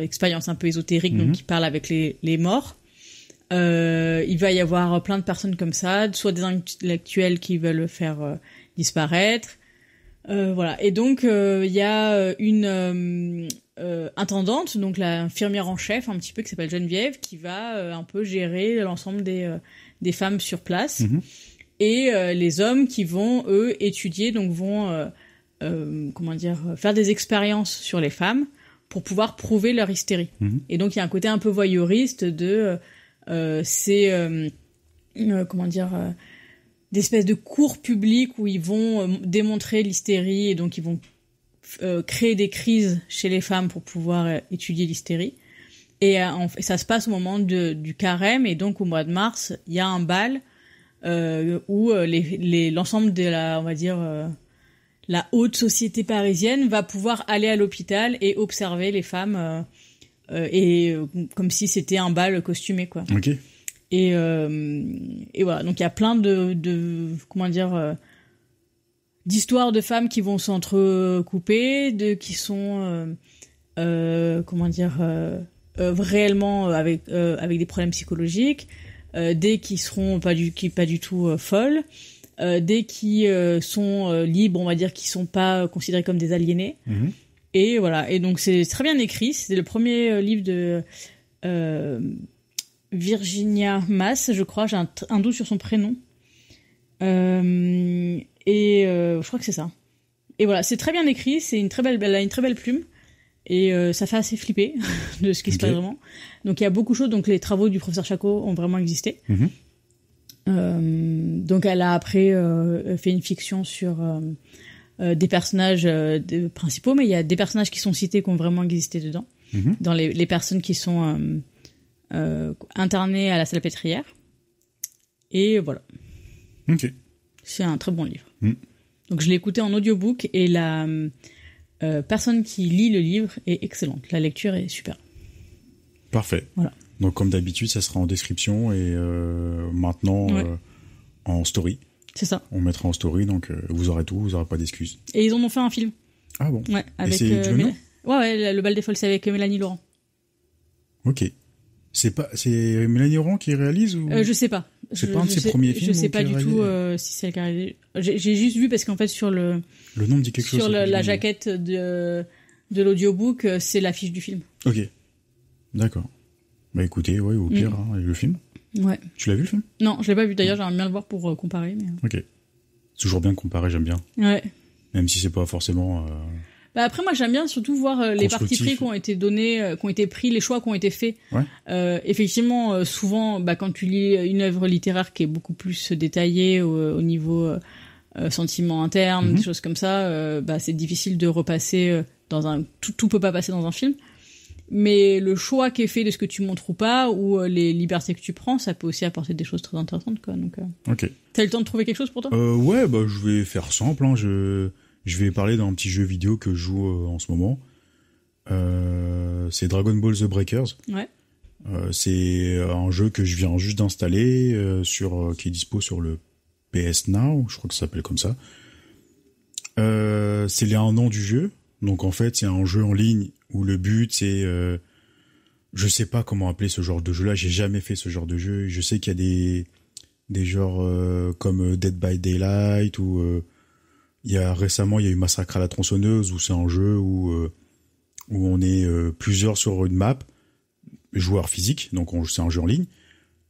expériences un peu ésotériques, donc qui parle avec les morts. Il va y avoir plein de personnes comme ça, soit des intellectuels qui veulent le faire disparaître. Voilà. Et donc il y a une intendante, donc l'infirmière en chef un petit peu, qui s'appelle Geneviève, qui va un peu gérer l'ensemble des femmes sur place. Mm-hmm. Et les hommes qui vont eux étudier, donc vont faire des expériences sur les femmes pour pouvoir prouver leur hystérie. Mm-hmm. Et donc il y a un côté un peu voyeuriste de d'espèces de cours publics où ils vont démontrer l'hystérie et donc ils vont créer des crises chez les femmes pour pouvoir étudier l'hystérie. Et ça se passe au moment du carême, et donc au mois de mars, il y a un bal où l'ensemble de la haute société parisienne va pouvoir aller à l'hôpital et observer les femmes comme si c'était un bal costumé, quoi. Ok. Et voilà, donc il y a plein d'histoires de femmes qui vont s'entrecouper, qui sont réellement avec des problèmes psychologiques, des qui seront pas du tout folles, des qui sont libres, on va dire, qui sont pas considérés comme des aliénés. Mm-hmm. Et voilà, et donc c'est très bien écrit. C'est le premier livre de Virginia Mass, je crois. J'ai un doute sur son prénom. Je crois que c'est ça. Et voilà, c'est très bien écrit. Elle a une très belle plume. Et ça fait assez flipper de ce qui se passe vraiment. Donc il y a beaucoup de choses. Donc les travaux du professeur Charcot ont vraiment existé. Mm-hmm. Donc elle a après fait une fiction sur des personnages principaux, mais il y a des personnages qui sont cités qui ont vraiment existé dedans. Mm-hmm. Dans les personnes qui sont internées à la Salpêtrière. Et voilà. Ok. C'est un très bon livre. Mm. Donc je l'ai écouté en audiobook et la personne qui lit le livre est excellente. La lecture est super. Parfait. Voilà. Donc comme d'habitude, ça sera en description et maintenant en story. C'est ça. On mettra en story, donc vous aurez tout, vous n'aurez pas d'excuses. Et ils en ont fait un film. Ah bon? Ouais, avec, et c'est du même nom? Ouais, le Bal des Folles, c'est avec Mélanie Laurent. Ok. C'est Mélanie Laurent qui réalise ou? Je sais pas. C'est pas un de ses premiers films? Je sais pas du tout si c'est elle qui a réalisé. J'ai juste vu parce qu'en fait sur le nom me dit quelque chose. Sur la jaquette de l'audiobook, c'est l'affiche du film. Ok. D'accord. Bah écoutez, ouais, au pire, le film. Ouais. Tu l'as vu le film? Non, je l'ai pas vu. D'ailleurs, j'aimerais bien le voir pour comparer. Mais... Ok. C'est toujours bien de comparer, j'aime bien. Ouais. Même si c'est pas forcément. Bah après, moi, j'aime bien surtout voir les partis pris qui ont été donnés, qui ont été pris, les choix qui ont été faits. Ouais. Effectivement, souvent, quand tu lis une œuvre littéraire qui est beaucoup plus détaillée au niveau sentiment interne, des choses comme ça, c'est difficile de repasser dans un... Tout peut pas passer dans un film. Mais le choix qui est fait de ce que tu montres ou pas, ou les libertés que tu prends, ça peut aussi apporter des choses très intéressantes, quoi. Donc, Ok. T'as eu le temps de trouver quelque chose pour toi? Ouais, je vais faire simple, hein. Je vais parler d'un petit jeu vidéo que je joue en ce moment. C'est Dragon Ball The Breakers. Ouais. C'est un jeu que je viens juste d'installer, qui est dispo sur le PS Now, je crois que ça s'appelle comme ça. C'est les 1 an du jeu. Donc en fait, c'est un jeu en ligne où le but c'est... je sais pas comment appeler ce genre de jeu-là, j'ai jamais fait ce genre de jeu. Je sais qu'il y a des genres comme Dead by Daylight ou... récemment, il y a eu Massacre à la tronçonneuse où c'est un jeu où on est plusieurs sur une map, joueurs physiques, donc c'est un jeu en ligne.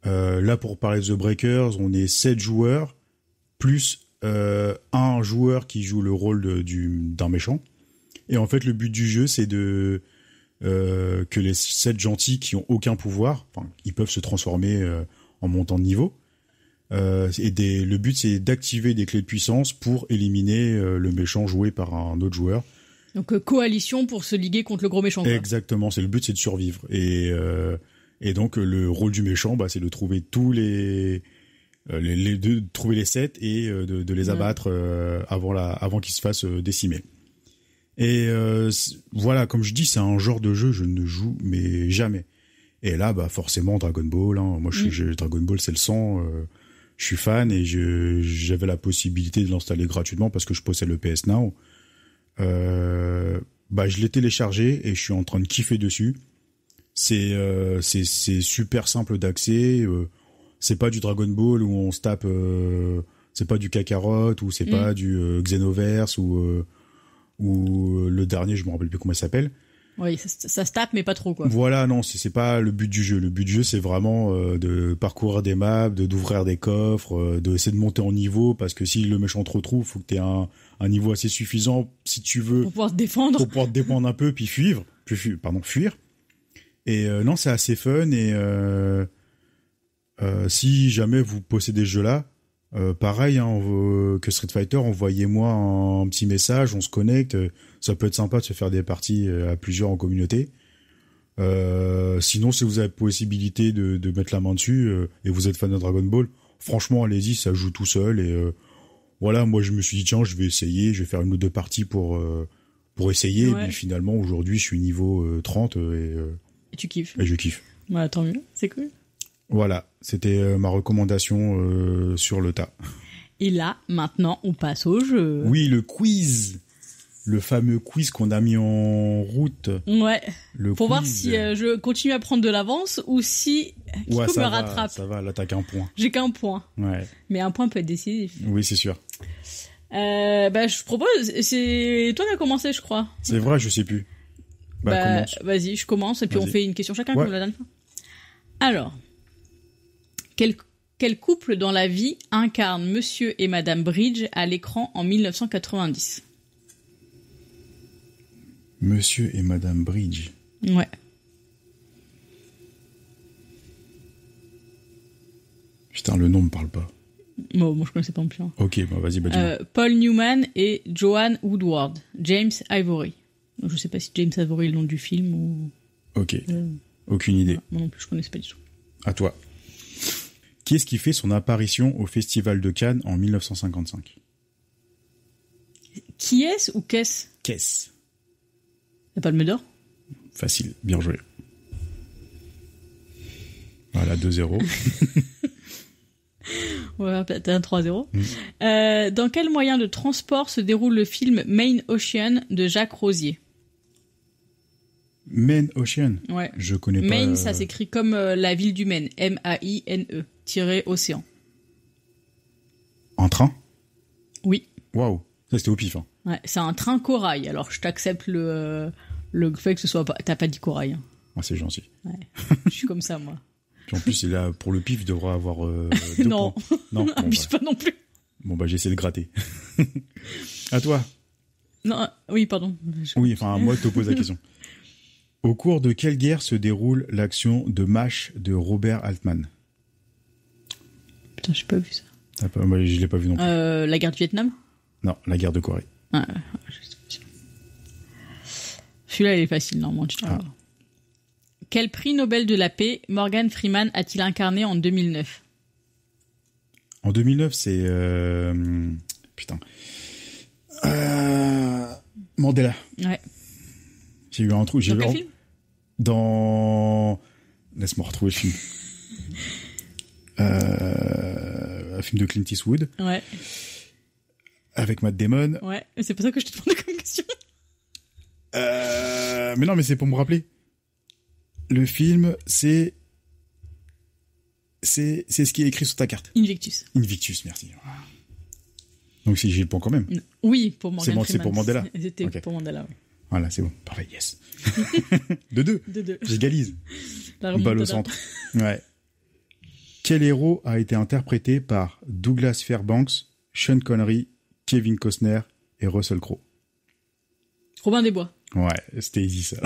Là, pour parler de The Breakers, on est 7 joueurs, plus un joueur qui joue le rôle d'un méchant. Et en fait, le but du jeu, c'est que les 7 gentils qui ont aucun pouvoir, ils peuvent se transformer en montant de niveau. Le but, c'est d'activer des clés de puissance pour éliminer le méchant joué par un autre joueur. Donc coalition pour se liguer contre le gros méchant. Quoi. Exactement, le but, c'est de survivre. Et donc le rôle du méchant, c'est de trouver de trouver les 7 et de les abattre avant qu'ils se fassent décimer. Et voilà, comme je dis, c'est un genre de jeu je ne joue mais jamais. Et là, forcément Dragon Ball. Hein, moi, Dragon Ball, c'est le sang. Je suis fan et j'avais la possibilité de l'installer gratuitement parce que je possède le PS Now. Je l'ai téléchargé et je suis en train de kiffer dessus. C'est super simple d'accès. C'est pas du Dragon Ball où on se tape. C'est pas du Kakarot ou c'est pas du Xenoverse ou le dernier, je me rappelle plus comment il s'appelle. Oui, ça se tape, mais pas trop, quoi. Voilà, non, c'est pas le but du jeu. Le but du jeu, c'est vraiment de parcourir des maps, d'ouvrir des coffres, d'essayer de monter en niveau, parce que si le méchant te retrouve, faut que t'aies un niveau assez suffisant, si tu veux... Pour pouvoir te défendre. Pour pouvoir te défendre un peu, puis fuir. Et non, c'est assez fun, et si jamais vous possédez ce jeu-là, pareil que Street Fighter, envoyez-moi un petit message, on se connecte. Ça peut être sympa de se faire des parties à plusieurs en communauté. Sinon, si vous avez possibilité de mettre la main dessus et vous êtes fan de Dragon Ball, franchement, allez-y, ça joue tout seul. Et voilà, moi je me suis dit tiens, je vais essayer, je vais faire 1 ou 2 parties pour essayer. Ouais. Et puis finalement, aujourd'hui, je suis niveau 30 et tu kiffes. Et je kiffe. Ouais, tant mieux, c'est cool. Voilà, c'était ma recommandation sur le tas. Et là, maintenant, on passe au jeu. Oui, le quiz. Le fameux quiz qu'on a mis en route. Ouais. Pour voir si je continue à prendre de l'avance ou si Kiko me rattrape. Ça va, là t'as qu'un point. J'ai qu'un point. Ouais. Mais un point peut être décisif. Oui, c'est sûr. Je propose, c'est toi qui as commencé, je crois. C'est vrai, je sais plus. Commence. Vas-y, je commence et puis on fait une question chacun comme la dernière fois. Alors, quel couple dans la vie incarne Monsieur et Madame Bridge à l'écran en 1990 ? Monsieur et Madame Bridge. Ouais. Putain, le nom me parle pas. Bon, moi je connaissais pas non plus. Hein. Ok, vas-y, dis-moi. Paul Newman et Joanne Woodward. James Ivory. Donc, je sais pas si James Ivory est le nom du film ou... Ok. Aucune idée. Moi non plus, je connaissais pas du tout. À toi. Qui est-ce qui fait son apparition au Festival de Cannes en 1955 ? Qui est-ce ou qu'est-ce ? Qu'est-ce ? La Palme d'Or ? Facile, bien joué. Voilà, 2-0. Ouais, peut-être un 3-0. Dans quel moyen de transport se déroule le film Main Ocean de Jacques Rosier ? Main Ocean ? Ouais. Je connais pas. Maine, ça s'écrit comme la ville du Maine. M-A-I-N-E. -océan. En train ? Oui. Waouh. Ça, c'était au pif. Hein. Ouais, c'est un train corail. Alors, je t'accepte le fait que ce soit pas... T'as pas dit corail. Hein. Ah, c'est gentil. Ouais. Je suis comme ça, moi. Puis en plus, c'est là, pour le pif, il devra avoir 2 non. points. Non. Abuse pas non plus. Bon, j'essaie de gratter. À toi. Non, oui, pardon. Oui, enfin, moi, je te pose la question. Au cours de quelle guerre se déroule l'action de MASH de Robert Altman? Putain, j'ai pas vu ça. Moi, je l'ai pas vu non plus. La guerre du Vietnam? Non, la guerre de Corée. Ah, celui-là, il est facile, normalement. Quel prix Nobel de la paix Morgan Freeman a-t-il incarné en 2009? En 2009, c'est... Putain. Mandela. Ouais. J'ai eu un trou. Dans quel film? Dans... Laisse-moi retrouver le film. Un film de Clint Eastwood. Ouais. Avec Matt Damon. Ouais, c'est pour ça que je te demande comme question. Mais non, mais c'est pour me rappeler. Le film, c'est ce qui est écrit sur ta carte. Invictus. Invictus, merci. Donc si j'ai le point quand même. Oui, pour Morgan Freeman. C'est pour Mandela. C'était okay. Pour Mandela, oui. Voilà, c'est bon. Parfait, yes. De 2. J'égalise. Balle au centre. Ouais. Quel héros a été interprété par Douglas Fairbanks, Sean Connery, Kevin Costner et Russell Crowe? Robin des Bois. Ouais, c'était easy ça.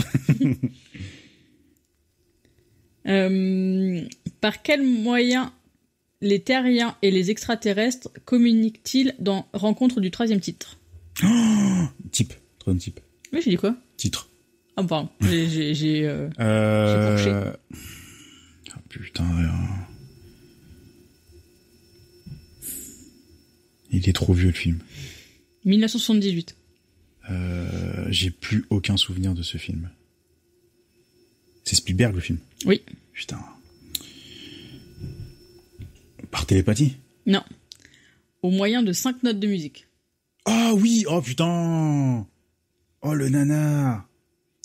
Par quel moyen les terriens et les extraterrestres communiquent-ils dans Rencontre du troisième titre? Type. Troisième type. Oui, j'ai dit quoi? Titre. Ah, pardon. J'ai fourché. Oh, putain. Il est trop vieux le film. 1978. J'ai plus aucun souvenir de ce film. C'est Spielberg le film? Oui. Putain. Par télépathie? Non. Au moyen de 5 notes de musique. Ah oui! Oh putain! Oh le nanar!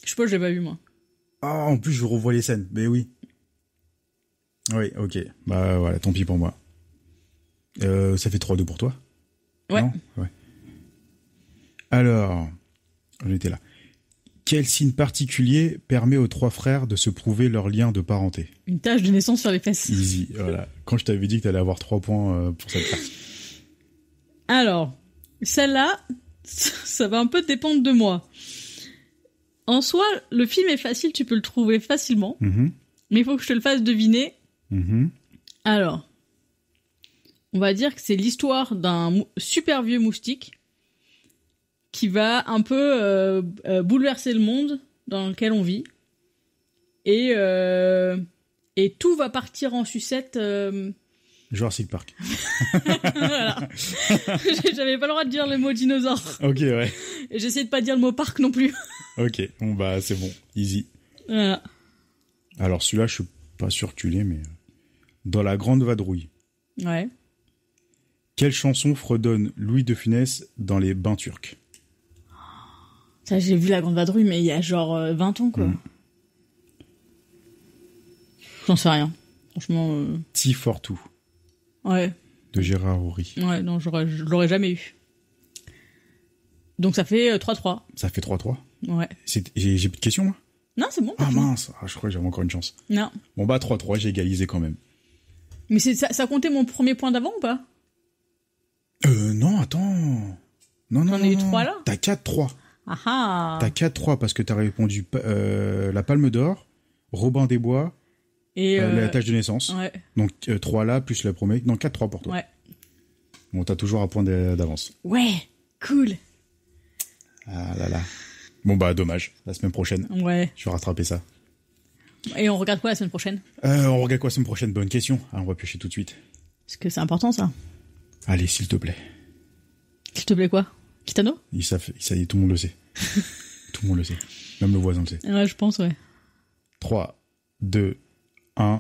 Je sais pas, je l'ai pas vu moi. Ah, en plus je revois les scènes. Mais oui. Oui, ok. Bah voilà, tant pis pour moi. Ça fait 3-2 pour toi? Ouais. Non? Ouais. Alors, j'étais là. Quel signe particulier permet aux 3 frères de se prouver leur lien de parenté? Une tache de naissance sur les fesses. Easy, voilà. Quand je t'avais dit que t'allais avoir 3 points pour cette carte. Alors, celle-là, ça va un peu dépendre de moi. En soi, le film est facile, tu peux le trouver facilement. Mm-hmm. Mais il faut que je te le fasse deviner. Mm-hmm. Alors, on va dire que c'est l'histoire d'un super vieux moustique qui va un peu bouleverser le monde dans lequel on vit. Et tout va partir en sucette. Jurassic Park. Voilà. J'avais pas le droit de dire le mot dinosaure. Ok, ouais. Et j'essayais de pas dire le mot parc non plus. Ok, bon bah c'est bon, easy. Voilà. Alors celui-là, je suis pas sûr que tu l'aies, mais... Dans La Grande Vadrouille. Ouais. Quelle chanson fredonne Louis de Funès dans Les Bains Turcs? Ça, j'ai vu La Grande Vadrouille, mais il y a genre 20 ans, quoi. J'en sais rien. Franchement... Tea for Two. Ouais. De Gérard Houry. Ouais, non, je l'aurais jamais eu. Donc ça fait 3-3. Ça fait 3-3. Ouais. J'ai plus de questions, moi? Non, c'est bon. Ah mince, je crois que j'avais encore une chance. Non. Bon bah 3-3, j'ai égalisé quand même. Mais ça comptait mon premier point d'avant ou pas? Non, attends. Non. J'en ai eu 3 là? T'as 4-3. Ah ah. T'as 4-3 parce que t'as répondu La Palme d'Or, Robin des Bois, et La Tâche de naissance. Ouais. Donc 3 là, plus la première. Non, 4-3 pour toi. Ouais. Bon, t'as toujours un point d'avance. Ouais, cool. Ah là là. Bon bah dommage, la semaine prochaine. Ouais. Je vais rattraper ça. Et on regarde quoi la semaine prochaine? On regarde quoi la semaine prochaine? Bonne question. Ah, on va piocher tout de suite. Parce que c'est important ça. Allez, s'il te plaît. S'il te plaît quoi? Kitano? Ça y est, tout le monde le sait. Tout le monde le sait. Même le voisin le sait. Ouais, je pense, ouais. 3, 2, 1.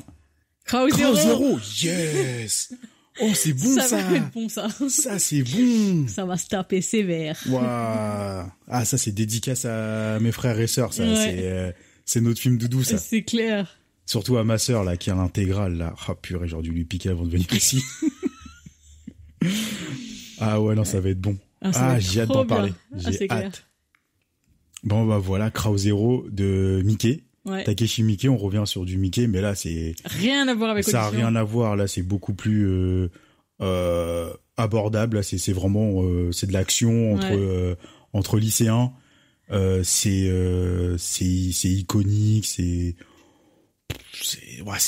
Crowd Zero. Yes. Oh, c'est bon ça. Ça va être bon ça. Ça, c'est bon. Ça va se taper sévère. Waouh. Ah, ça, c'est dédicace à mes frères et sœurs, ça. Ouais. C'est notre film doudou, ça. C'est clair. Surtout à ma sœur, là, qui a l'intégrale, là. Ah, purée, j'aurais dû lui piquer avant de venir ici. Ah ouais, non, ça va être bon. Ah, j'ai hâte d'en parler. J'ai hâte. Bon, bah voilà, Crowd Zero de Mickey. Ouais. Takeshi Miike, on revient sur du Mickey, mais là, c'est... Rien à voir avec ça. Ça a rien à voir, là, c'est beaucoup plus abordable. Là, c'est vraiment... c'est de l'action entre lycéens. C'est iconique, c'est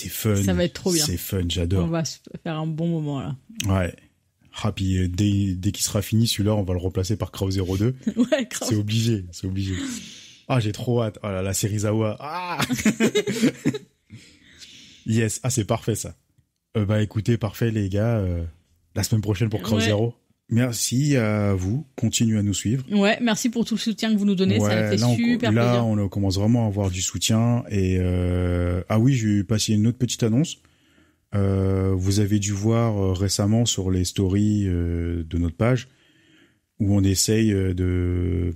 fun. Ça va être trop bien. C'est fun, j'adore. On va se faire un bon moment là. Ouais. Ah, puis dès qu'il sera fini, celui-là, on va le remplacer par Crow 02. Ouais, grave. C'est obligé. Ah, j'ai trop hâte. Oh là, la série Zawa. Ah. Yes. Ah, c'est parfait, ça. Bah, écoutez, parfait, les gars. La semaine prochaine pour Crow 0. Merci à vous. Continuez à nous suivre. Ouais, merci pour tout le soutien que vous nous donnez. Ça fait super plaisir. Là, on commence vraiment à avoir du soutien. Et ah oui, je vais passer une autre petite annonce. Vous avez dû voir récemment sur les stories de notre page où on essaye de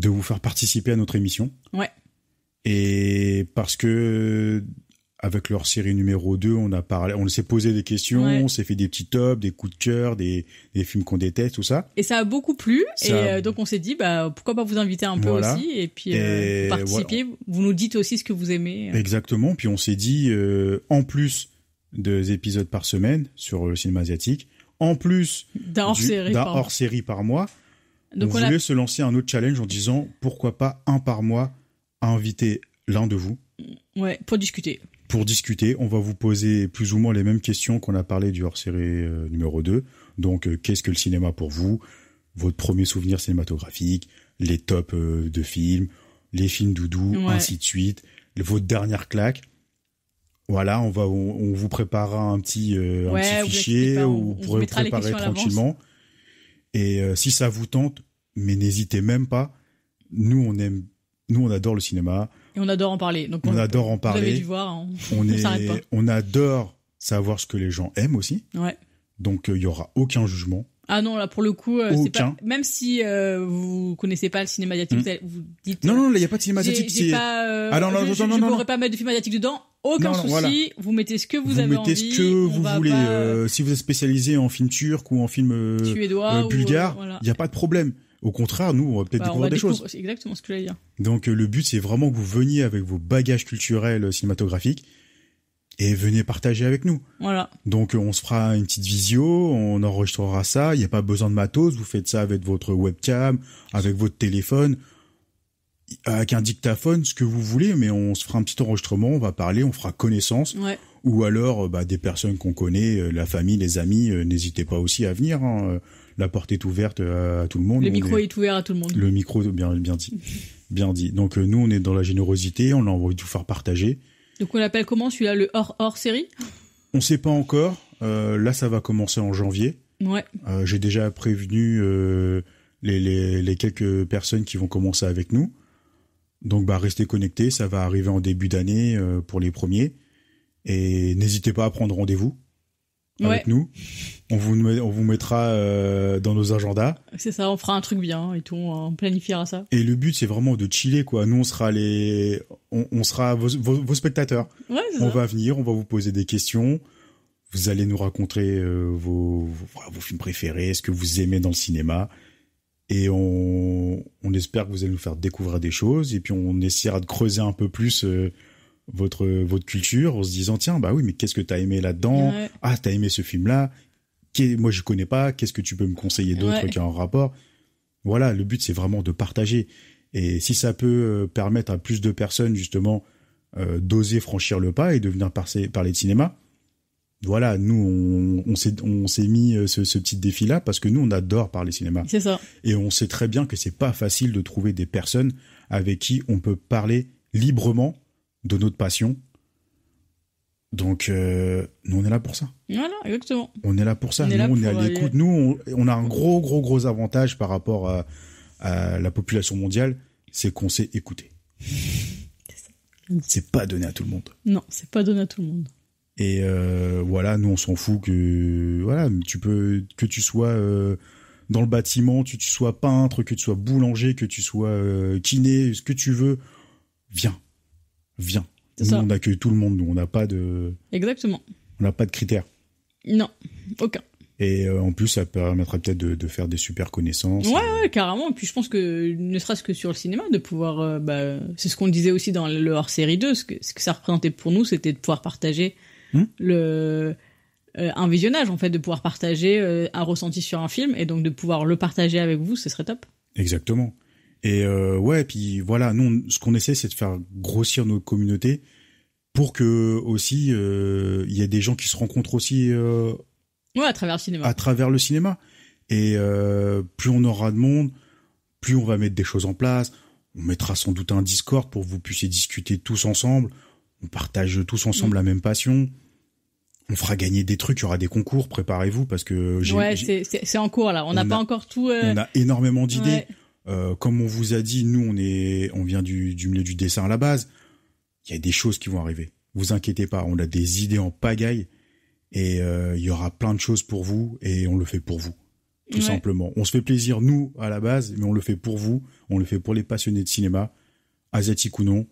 vous faire participer à notre émission. Ouais. Et parce que avec leur série numéro 2, on s'est posé des questions, on s'est fait des petits tops, des coups de cœur, des films qu'on déteste, tout ça. Et ça a beaucoup plu. Donc on s'est dit, pourquoi pas vous inviter un peu aussi. Et puis vous participiez, vous nous dites aussi ce que vous aimez. Exactement. Puis on s'est dit, en plus des épisodes par semaine sur le cinéma asiatique, en plus d'un hors-série par mois, donc on voulait se lancer un autre challenge en disant, pourquoi pas un par mois à inviter l'un de vous. Ouais, pour discuter. On va vous poser plus ou moins les mêmes questions qu'on a parlé du hors-série numéro 2. Donc, qu'est-ce que le cinéma pour vous? Votre premier souvenir cinématographique, les tops de films, les films doudous, ainsi de suite, votre dernière claque. Voilà, on vous préparera un petit fichier où vous pourrez vous préparer tranquillement. Et si ça vous tente, mais n'hésitez même pas. Nous, on adore le cinéma. Et on adore en parler. Donc on adore en parler. Vous avez dû voir, on s'arrête pas. On adore savoir ce que les gens aiment aussi. Ouais. Donc il y aura aucun jugement. Ah non, là pour le coup, c'est pas, même si vous connaissez pas le cinéma asiatique, vous dites non, là il y a pas de cinéma asiatique. Je pourrais pas mettre de film asiatique dedans. Aucun souci. Voilà. Vous mettez ce que vous avez envie. Vous mettez ce que vous voulez. Si vous êtes spécialisé en film turc ou en film suédois bulgare, il y a pas de problème. Au contraire, nous, on va peut-être découvrir des choses. C'est exactement ce que j'allais dire. Donc, le but, c'est vraiment que vous veniez avec vos bagages culturels cinématographiques et venez partager avec nous. Voilà. Donc, on se fera une petite visio, on enregistrera ça. Il n'y a pas besoin de matos. Vous faites ça avec votre webcam, avec votre téléphone, avec un dictaphone, ce que vous voulez. Mais on se fera un petit enregistrement, on va parler, on fera connaissance. Ouais. Ou alors, des personnes qu'on connaît, la famille, les amis, n'hésitez pas aussi à venir, La porte est ouverte à tout le monde. Le micro est ouvert à tout le monde. Le micro, bien dit. Bien dit. Donc, nous, on est dans la générosité, on a envie de vous faire partager. Donc, on l'appelle comment, celui-là, le hors-série? On sait pas encore. Là, ça va commencer en janvier. Ouais. J'ai déjà prévenu les quelques personnes qui vont commencer avec nous. Donc, restez connectés. Ça va arriver en début d'année pour les premiers. Et n'hésitez pas à prendre rendez-vous avec nous. On vous mettra dans nos agendas. C'est ça, on fera un truc bien et tout, on planifiera ça. Et le but, c'est vraiment de chiller, quoi. Nous, on sera on sera vos spectateurs. Ouais, c'est on va venir, on va vous poser des questions. Vous allez nous raconter vos films préférés, ce que vous aimez dans le cinéma. Et on espère que vous allez nous faire découvrir des choses. Et puis, on essaiera de creuser un peu plus votre culture en se disant tiens oui mais qu'est-ce que t'as aimé là-dedans, t'as aimé ce film-là, moi je connais pas, qu'est-ce que tu peux me conseiller d'autre qui a un rapport. Voilà, le but c'est vraiment de partager et si ça peut permettre à plus de personnes justement d'oser franchir le pas et de venir parler de cinéma, voilà, nous on s'est mis ce petit défi là parce que nous on adore parler cinéma. C'est ça. Et on sait très bien que c'est pas facile de trouver des personnes avec qui on peut parler librement de notre passion. Donc, nous, on est là pour ça. Voilà, exactement. On est là pour ça. Nous, on est à l'écoute. Nous, on a un gros avantage par rapport à la population mondiale, c'est qu'on sait écouter. C'est pas donné à tout le monde. Non, c'est pas donné à tout le monde. Et voilà, nous, on s'en fout que tu sois dans le bâtiment, que tu sois peintre, que tu sois boulanger, que tu sois kiné, ce que tu veux, viens. Nous, on accueille tout le monde. Nous, on n'a pas de... Exactement. On n'a pas de critères. Non, aucun. Et en plus, ça permettrait peut-être de faire des super connaissances. Ouais, carrément. Et puis, je pense que, ne serait-ce que sur le cinéma, de pouvoir... c'est ce qu'on disait aussi dans le hors-série 2. Ce que ça représentait pour nous, c'était de pouvoir partager un visionnage, en fait, de pouvoir partager un ressenti sur un film. Et donc, de pouvoir le partager avec vous, ce serait top. Exactement. Et ouais, puis voilà, nous, ce qu'on essaie, c'est de faire grossir notre communauté pour que aussi il y ait des gens qui se rencontrent aussi à travers le cinéma. À travers le cinéma. Et plus on aura de monde, plus on va mettre des choses en place. On mettra sans doute un Discord pour que vous puissiez discuter tous ensemble. On partage tous ensemble la même passion. On fera gagner des trucs, il y aura des concours, préparez-vous parce que c'est en cours là. On n'a pas encore tout. On a énormément d'idées. Comme on vous a dit, nous on vient du milieu du dessin à la base. Il y a des choses qui vont arriver. Vous inquiétez pas, on a des idées en pagaille et il y aura plein de choses pour vous et on le fait pour vous. Tout simplement. On se fait plaisir, nous, à la base, mais on le fait pour vous. On le fait pour les passionnés de cinéma, asiatiques ou non.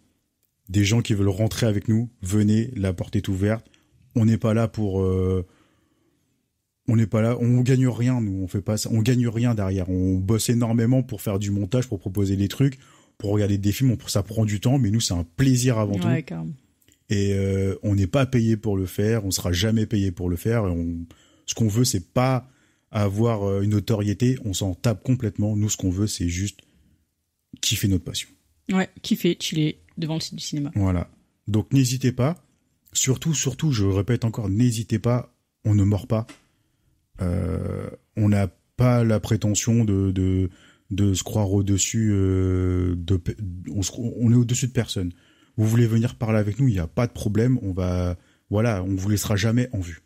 Des gens qui veulent rentrer avec nous, venez, la porte est ouverte. On n'est pas là pour... on n'est pas là, on gagne rien, nous. On fait pas ça, on gagne rien derrière. On bosse énormément pour faire du montage, pour proposer des trucs, pour regarder des films. Ça prend du temps, mais nous, c'est un plaisir avant tout. Carrément. Et on n'est pas payé pour le faire. On sera jamais payé pour le faire. Ce qu'on veut, c'est pas... avoir une notoriété, on s'en tape complètement. Nous, ce qu'on veut, c'est juste kiffer notre passion. Ouais, kiffer, chiller devant le site du cinéma. Voilà. Donc, n'hésitez pas. Surtout, je répète encore, n'hésitez pas. On ne mord pas. On n'a pas la prétention de se croire au-dessus. On est au-dessus de personne. Vous voulez venir parler avec nous, il n'y a pas de problème. On vous laissera jamais en vue.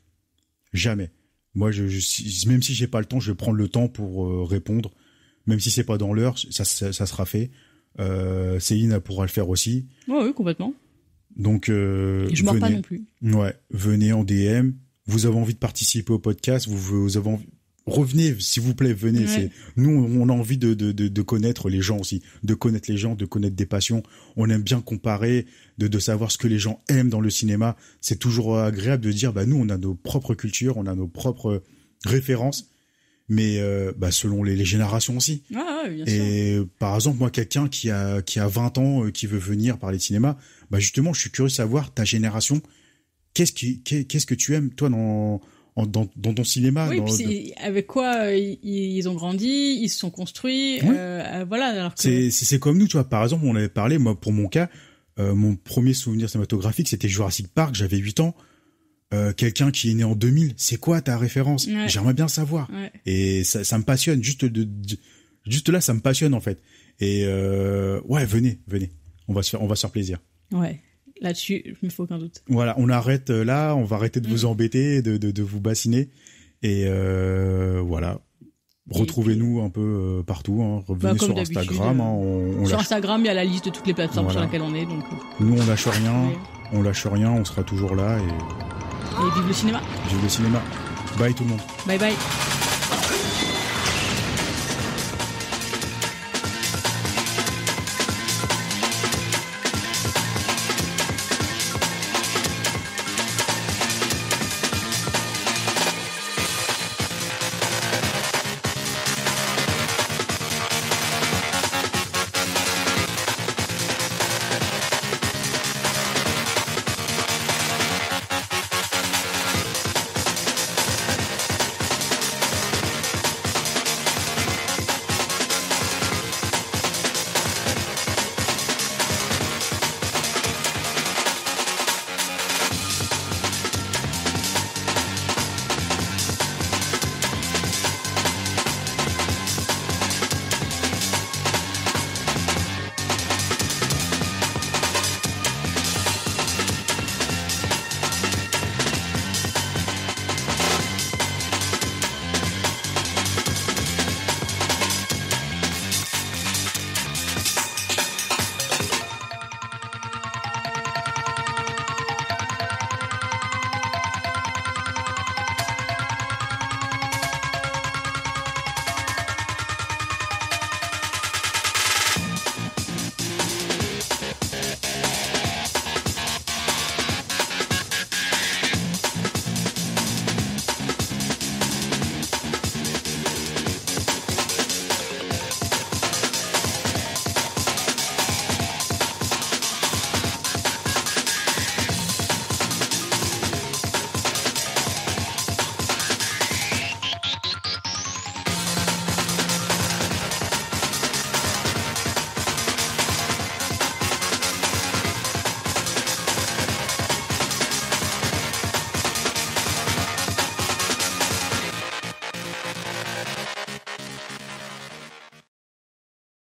Jamais. Moi, même si j'ai pas le temps, je vais prendre le temps pour répondre. Même si c'est pas dans l'heure, ça sera fait. Céline, elle pourra le faire aussi. Oui, complètement. Donc, et je mords pas non plus. Ouais, venez en DM. Vous avez envie de participer au podcast, vous avez envie... Revenez, s'il vous plaît, venez. Ouais. Nous, on a envie de connaître les gens aussi, de connaître les gens, de connaître des passions. On aime bien comparer, de savoir ce que les gens aiment dans le cinéma. C'est toujours agréable de dire, nous, on a nos propres cultures, on a nos propres références, mais selon les générations aussi. Ah, ouais, bien et sûr. Par exemple, moi, quelqu'un qui a 20 ans, qui veut venir parler de cinéma, justement, je suis curieux de savoir ta génération. Qu'est-ce que tu aimes, toi, dans ton cinéma? Oui, puis avec quoi ils ont grandi, ils se sont construits, oui. Voilà. Alors que... c'est comme nous, tu vois. Par exemple, on avait parlé, moi, pour mon cas, mon premier souvenir cinématographique, c'était Jurassic Park. J'avais 8 ans. Quelqu'un qui est né en 2000, c'est quoi ta référence? Ouais. J'aimerais bien savoir. Ouais. Et ça me passionne. Juste là, ça me passionne en fait. Et venez. On va se faire plaisir. Ouais. Là-dessus, je me fais aucun doute. Voilà, on arrête là, on va arrêter de vous embêter, de vous bassiner. Et voilà. Retrouvez-nous un peu partout. Hein. Revenez sur Instagram. Sur Instagram, il y a la liste de toutes les plateformes sur lesquelles on est. Donc... Nous, on lâche rien. On lâche rien, on sera toujours là. Et vive le cinéma. Vive le cinéma. Bye tout le monde. Bye bye.